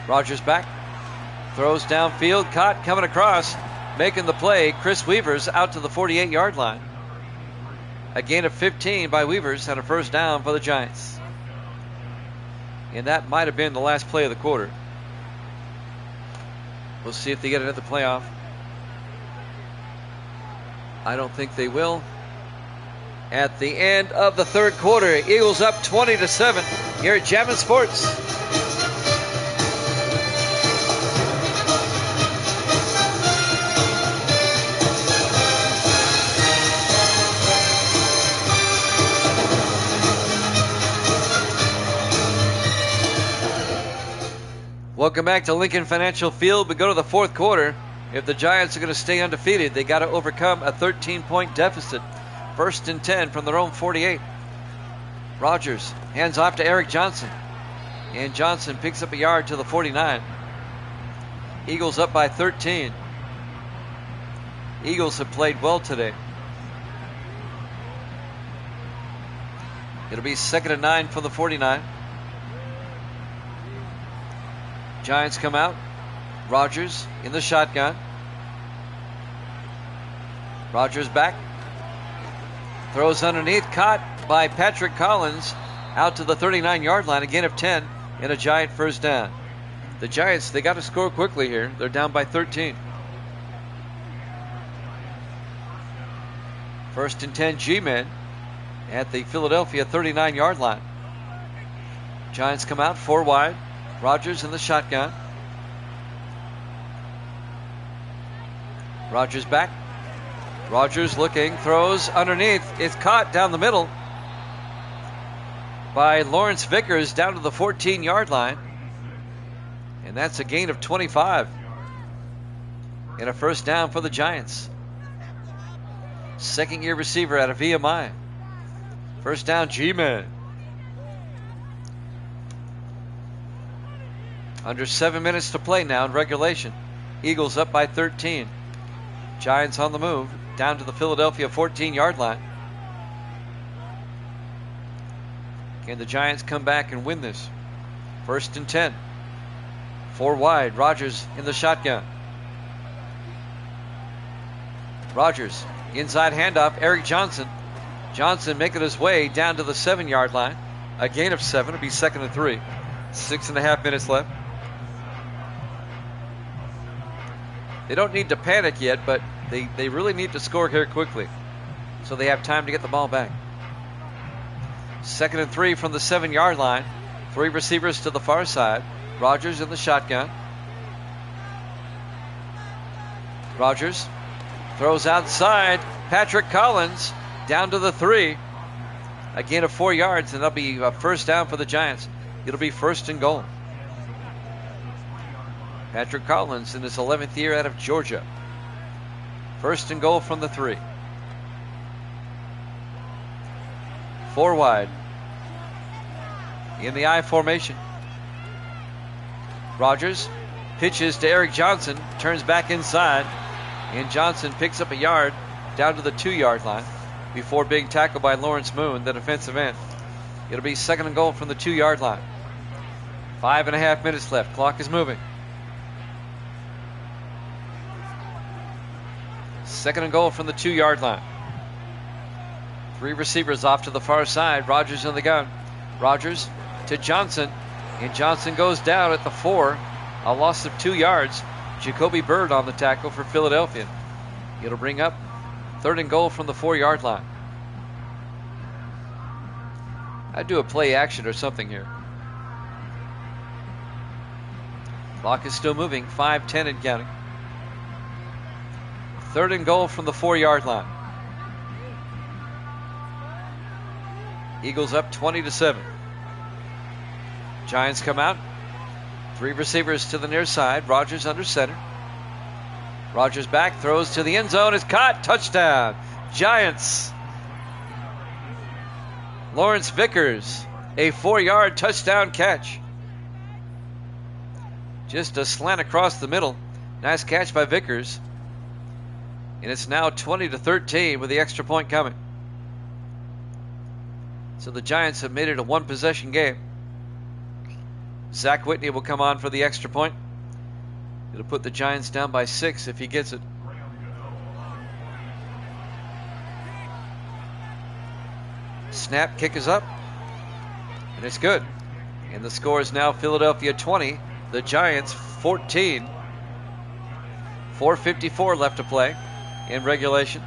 Rodgers back. Throws downfield. Caught coming across. Making the play. Chris Weavers out to the 48-yard line. A gain of 15 by Weavers and a 1st down for the Giants. And that might have been the last play of the quarter. We'll see if they get another playoff. I don't think they will. At the end of the 3rd quarter, Eagles up 20-7 here at Jammin' Sports. Welcome back to Lincoln Financial Field. We go to the fourth quarter. If the Giants are going to stay undefeated, they got to overcome a 13-point deficit. 1st and 10 from their own 48. Rogers hands off to Eric Johnson. And Johnson picks up a yard to the 49. Eagles up by 13. Eagles have played well today. It'll be 2nd and 9 for the 49. Giants come out. Rogers in the shotgun. Rogers back. Throws underneath. Caught by Patrick Collins out to the 39-yard line. A gain of 10 and a Giant first down. The Giants, they got to score quickly here. They're down by 13. 1st and 10 G-men at the Philadelphia 39-yard line. Giants come out 4 wide. Rogers in the shotgun. Rogers back. Rogers looking, throws underneath. It's caught down the middle by Lawrence Vickers down to the 14-yard line. And that's a gain of 25. And a first down for the Giants. Second-year receiver out of VMI. First down, G-Man. Under 7 minutes to play now in regulation. Eagles up by 13. Giants on the move down to the Philadelphia 14-yard line. Can the Giants come back and win this? 1st and 10. 4 wide. Rogers in the shotgun. Rogers inside handoff. Eric Johnson. Johnson making his way down to the 7-yard line. A gain of 7. It'll be 2nd and 3. 6.5 minutes left. They don't need to panic yet, but they really need to score here quickly so they have time to get the ball back. 2nd and 3 from the 7-yard line. 3 receivers to the far side. Rogers in the shotgun. Rogers throws outside. Patrick Collins down to the 3. A gain of 4 yards, and that'll be a first down for the Giants. It'll be 1st and goal. Patrick Collins in his 11th year out of Georgia. 1st and goal from the 3. 4 wide. In the I formation. Rogers pitches to Eric Johnson. Turns back inside. And Johnson picks up a yard down to the 2-yard line before being tackled by Lawrence Moon, the defensive end. It'll be 2nd and goal from the 2-yard line. 5.5 minutes left. Clock is moving. 2nd and goal from the 2-yard line. 3 receivers off to the far side. Rogers in the gun. Rogers to Johnson. And Johnson goes down at the 4. A loss of 2 yards. Jacoby Bird on the tackle for Philadelphia. It'll bring up 3rd and goal from the 4-yard line. I'd do a play action or something here. Clock is still moving. 5:10 and counting. 3rd and goal from the 4-yard line. Eagles up 20-7. Giants come out. 3 receivers to the near side. Rogers under center. Rogers back, throws to the end zone. Is caught. Touchdown. Giants. Lawrence Vickers. A 4-yard touchdown catch. Just a slant across the middle. Nice catch by Vickers. And it's now 20-13 with the extra point coming. So the Giants have made it a 1-possession game. Zach Whitney will come on for the extra point. It'll put the Giants down by 6 if he gets it. Snap, kick is up. And it's good. And the score is now Philadelphia 20, the Giants 14. 4:54 left to play in regulation.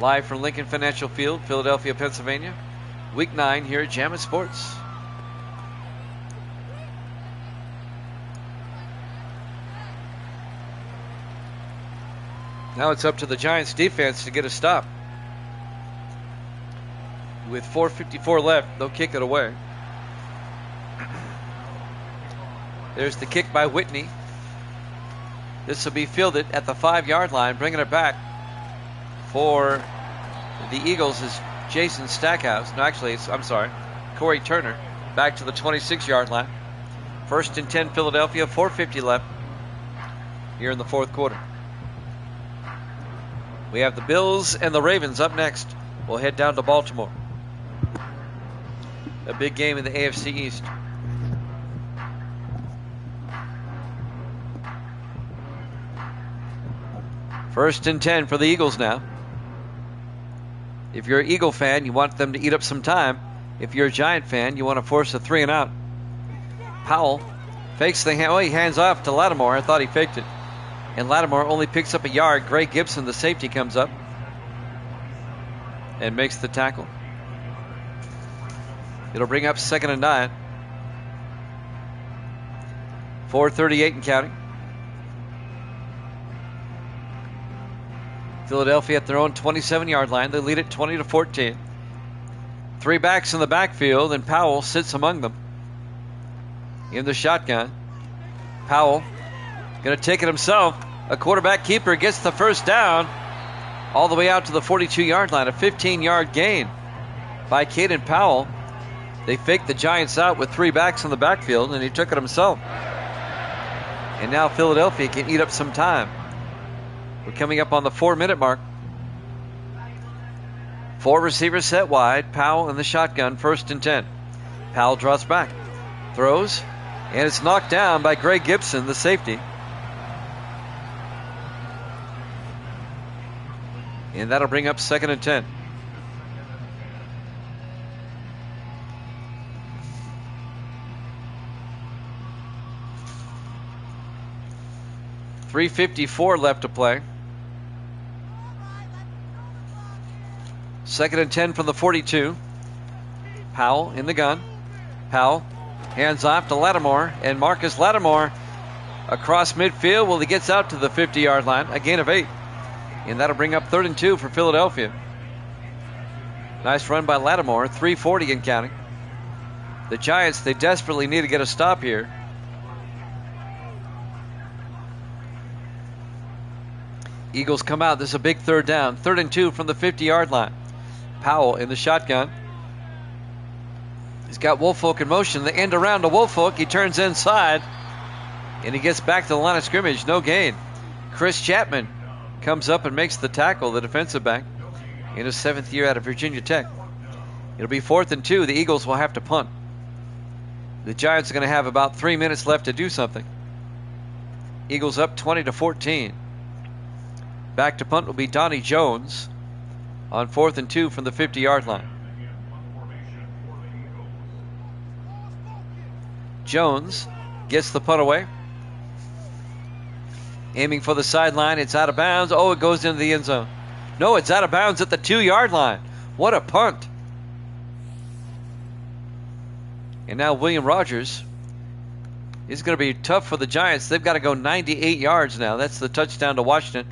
Live from Lincoln Financial Field, Philadelphia, Pennsylvania. Week 9 here at Jammin' Sports. Now it's up to the Giants defense to get a stop. With 4:54 left, they'll kick it away. There's the kick by Whitney. This will be fielded at the 5-yard line. Bringing it back for the Eagles is Jason Stackhouse. No, actually, I'm sorry, Corey Turner. Back to the 26-yard line. 1st and 10 Philadelphia, 4:50 left here in the fourth quarter. We have the Bills and the Ravens up next. We'll head down to Baltimore. A big game in the AFC East. First and 10 for the Eagles now. If you're an Eagle fan, you want them to eat up some time. If you're a Giant fan, you want to force a 3 and out. Powell fakes the hand. Well, he hands off to Lattimore. I thought he faked it. And Lattimore only picks up a yard. Greg Gibson, the safety, comes up and makes the tackle. It'll bring up 2nd and 9. 4:38 and counting. Philadelphia at their own 27-yard line. They lead it 20-14. 3 backs in the backfield, and Powell sits among them in the shotgun. Powell going to take it himself. A quarterback keeper gets the first down all the way out to the 42-yard line. A 15-yard gain by Caden Powell. They faked the Giants out with 3 backs in the backfield, and he took it himself. And now Philadelphia can eat up some time. We're coming up on the 4-minute mark. 4 receivers set wide. Powell in the shotgun, 1st and 10. Powell draws back, throws, and it's knocked down by Greg Gibson, the safety. And that'll bring up 2nd and 10. .354 left to play. 2nd and 10 from the 42. Powell in the gun. Powell hands off to Lattimore, and Marcus Lattimore across midfield. Well, he gets out to the 50-yard line, a gain of 8. And that'll bring up 3rd and 2 for Philadelphia. Nice run by Lattimore, 3:40 and counting. The Giants, they desperately need to get a stop here. Eagles come out. This is a big 3rd down. 3rd and 2 from the 50-yard line. Powell in the shotgun. He's got Woolfolk in motion. The end around to Woolfolk. He turns inside, and he gets back to the line of scrimmage. No gain. Chris Chapman comes up and makes the tackle, the defensive back, in his 7th year out of Virginia Tech. It'll be 4th and 2. The Eagles will have to punt. The Giants are going to have about 3 minutes left to do something. Eagles up 20-14. Back to punt will be Donnie Jones on 4th and 2 from the 50-yard line. Jones gets the punt away. Aiming for the sideline. It's out of bounds. Oh, it goes into the end zone. No, it's out of bounds at the 2-yard line. What a punt. And now William Rogers is going to be tough for the Giants. They've got to go 98 yards now. That's the touchdown to Washington.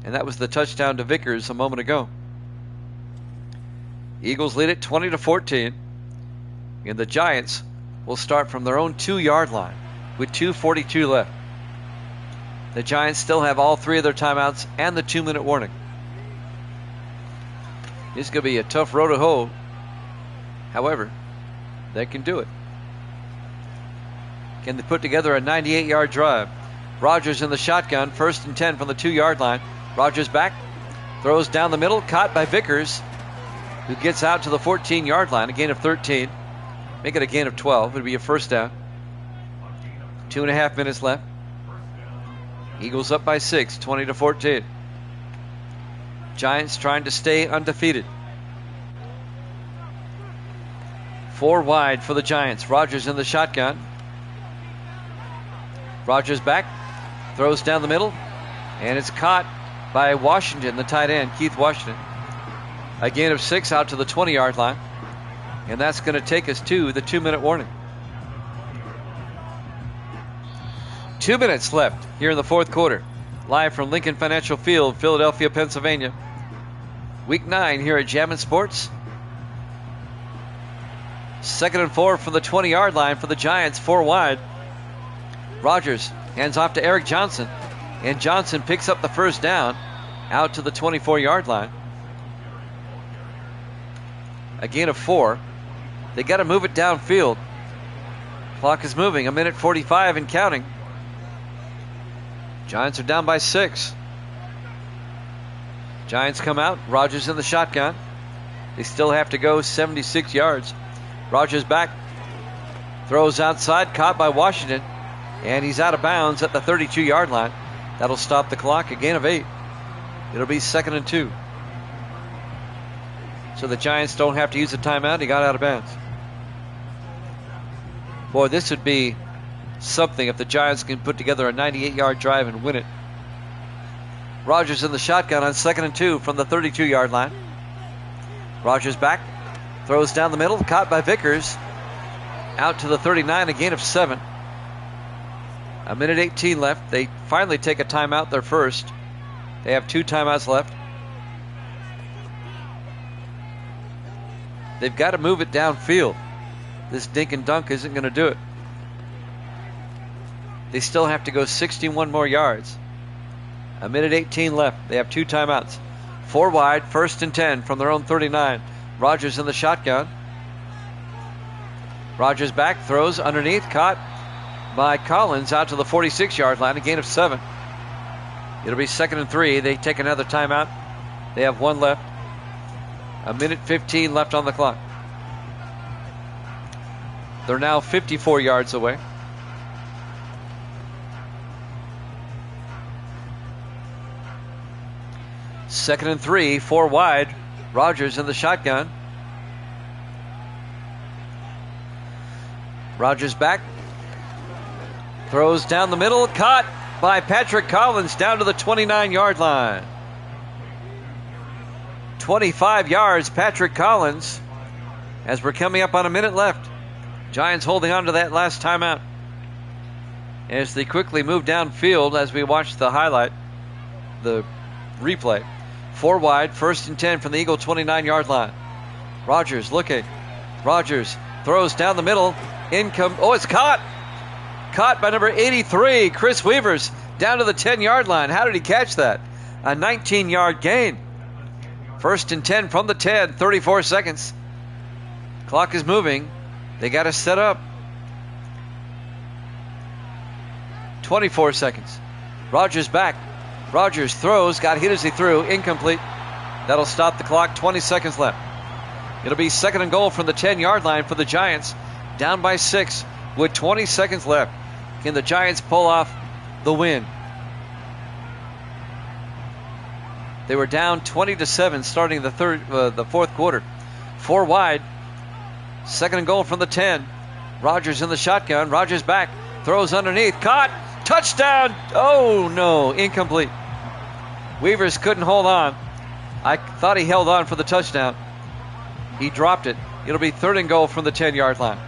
And that was the touchdown to Vickers a moment ago. Eagles lead it 20-14. And the Giants will start from their own 2-yard line with 2:42 left. The Giants still have all 3 of their timeouts and the 2-minute warning. It's going to be a tough road to hoe. However, they can do it. Can they put together a 98-yard drive? Rogers in the shotgun, 1st and 10 from the 2-yard line. Rogers back, throws down the middle, caught by Vickers, who gets out to the 14-yard line, a gain of 13. Make it a gain of 12. It'll be a 1st down. 2.5 minutes left. Eagles up by 6, 20-14. Giants trying to stay undefeated. 4 wide for the Giants. Rogers in the shotgun. Rogers back, throws down the middle, and it's caught by Washington, the tight end, Keith Washington. A gain of 6 out to the 20-yard line. And that's going to take us to the 2-minute warning. 2 minutes left here in the fourth quarter. Live from Lincoln Financial Field, Philadelphia, Pennsylvania. Week 9 here at Jammin' Sports. 2nd and 4 from the 20-yard line for the Giants, 4 wide. Rogers hands off to Eric Johnson, and Johnson picks up the first down out to the 24-yard line. A gain of 4. They got to move it downfield. Clock is moving, 1:45 and counting. Giants are down by 6. Giants come out. Rogers in the shotgun. They still have to go 76 yards. Rogers back. Throws outside, caught by Washington. And he's out of bounds at the 32-yard line. That'll stop the clock. A gain of 8. It'll be 2nd and 2. So the Giants don't have to use a timeout. He got out of bounds. Boy, this would be something if the Giants can put together a 98-yard drive and win it. Rogers in the shotgun on 2nd and 2 from the 32-yard line. Rogers back. Throws down the middle. Caught by Vickers. Out to the 39. A gain of 7. 1:18 left. They finally take a timeout, their first. They have 2 timeouts left. They've got to move it downfield. This dink and dunk isn't going to do it. They still have to go 61 more yards. 1:18 left. They have 2 timeouts. 4 wide, 1st and 10 from their own 39. Rogers in the shotgun. Rogers back, throws underneath, caught by Collins out to the 46-yard line, a gain of 7. It'll be 2nd and 3. They take another timeout. They have 1 left. 1:15 left on the clock. They're now 54 yards away. Second and 3, 4 wide. Rogers in the shotgun. Rogers back. Throws down the middle. Caught by Patrick Collins down to the 29-yard line. 25 yards, Patrick Collins, as we're coming up on a minute left. Giants holding on to that last timeout as they quickly move downfield as we watch the highlight, the replay. 4 wide, 1st and 10 from the Eagle 29-yard line. Rogers looking. Rogers throws down the middle. Oh, it's caught. Caught by number 83, Chris Weavers, down to the 10-yard line. How did he catch that? A 19-yard gain. 1st and 10 from the 10, 34 seconds. Clock is moving. They got to set up. 24 seconds. Rogers back. Rogers throws, got hit as he threw, incomplete. That'll stop the clock, 20 seconds left. It'll be 2nd and goal from the 10-yard line for the Giants, down by 6 with 20 seconds left. Can the Giants pull off the win? They were down 20-7 starting the fourth quarter. 4 wide. 2nd and goal from the 10. Rogers in the shotgun. Rogers back. Throws underneath. Caught. Touchdown. Oh, no. Incomplete. Weavers couldn't hold on. I thought he held on for the touchdown. He dropped it. It'll be 3rd and goal from the 10-yard line.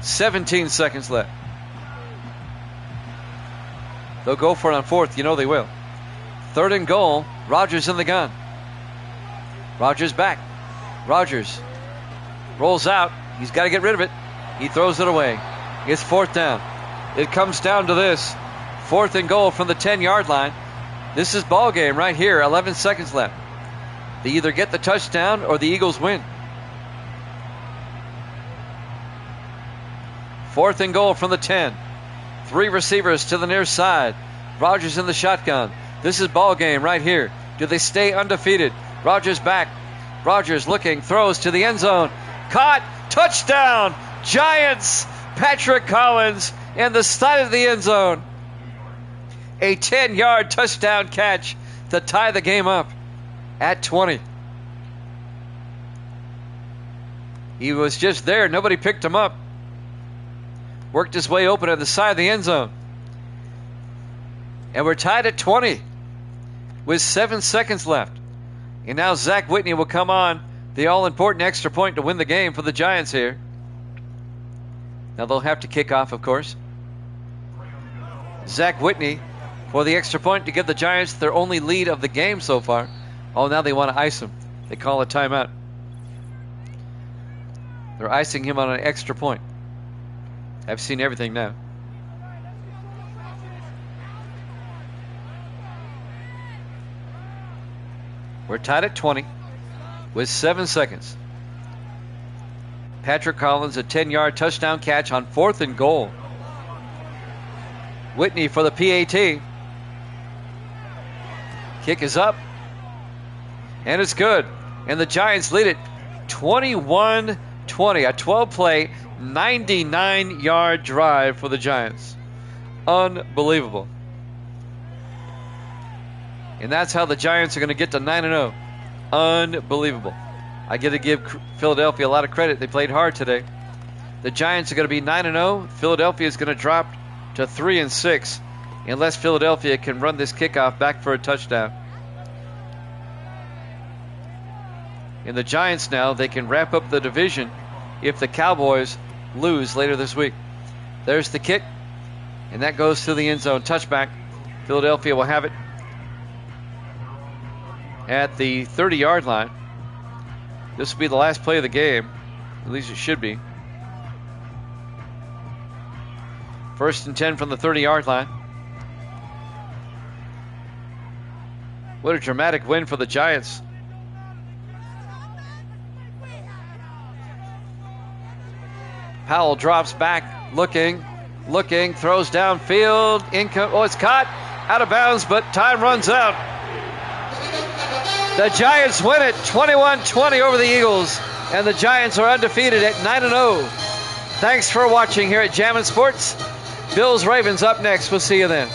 17 seconds left. They'll go for it on 4th. You know they will. 3rd and goal. Rogers in the gun. Rogers back. Rogers rolls out. He's got to get rid of it. He throws it away. It's 4th down. It comes down to this. 4th and goal from the 10-yard line. This is ball game right here. 11 seconds left. They either get the touchdown or the Eagles win. 4th and goal from the 10. 3 receivers to the near side. Rogers in the shotgun. This is ball game right here. Do they stay undefeated? Rogers back. Rogers looking, throws to the end zone. Caught. Touchdown. Giants. Patrick Collins in the side of the end zone. A 10-yard touchdown catch to tie the game up at 20. He was just there. Nobody picked him up. Worked his way open at the side of the end zone. And we're tied at 20 with 7 seconds left. And now Zach Whitney will come on the all-important extra point to win the game for the Giants here. Now they'll have to kick off, of course. Zach Whitney for the extra point to give the Giants their only lead of the game so far. Oh, now they want to ice him. They call a timeout. They're icing him on an extra point. I've seen everything now. We're tied at 20 with 7 seconds. Patrick Collins, a 10-yard touchdown catch on 4th and goal. Whitney for the PAT. Kick is up. And it's good. And the Giants lead it 21-20. A 12-play, 99-yard drive for the Giants. Unbelievable. And that's how the Giants are going to get to 9-0. Unbelievable. I get to give Philadelphia a lot of credit. They played hard today. The Giants are going to be 9-0. Philadelphia is going to drop to 3-6 unless Philadelphia can run this kickoff back for a touchdown. And the Giants now, they can wrap up the division if the Cowboys lose later this week. There's the kick, and that goes to the end zone. Touchback. Philadelphia will have it at the 30-yard line. This will be the last play of the game. At least it should be. 1st and 10 from the 30-yard line. What a dramatic win for the Giants. Powell drops back, looking, throws downfield. Oh, it's caught out of bounds, but time runs out. The Giants win it 21-20 over the Eagles, and the Giants are undefeated at 9-0. Thanks for watching here at Jammin' Sports. Bills Ravens up next. We'll see you then.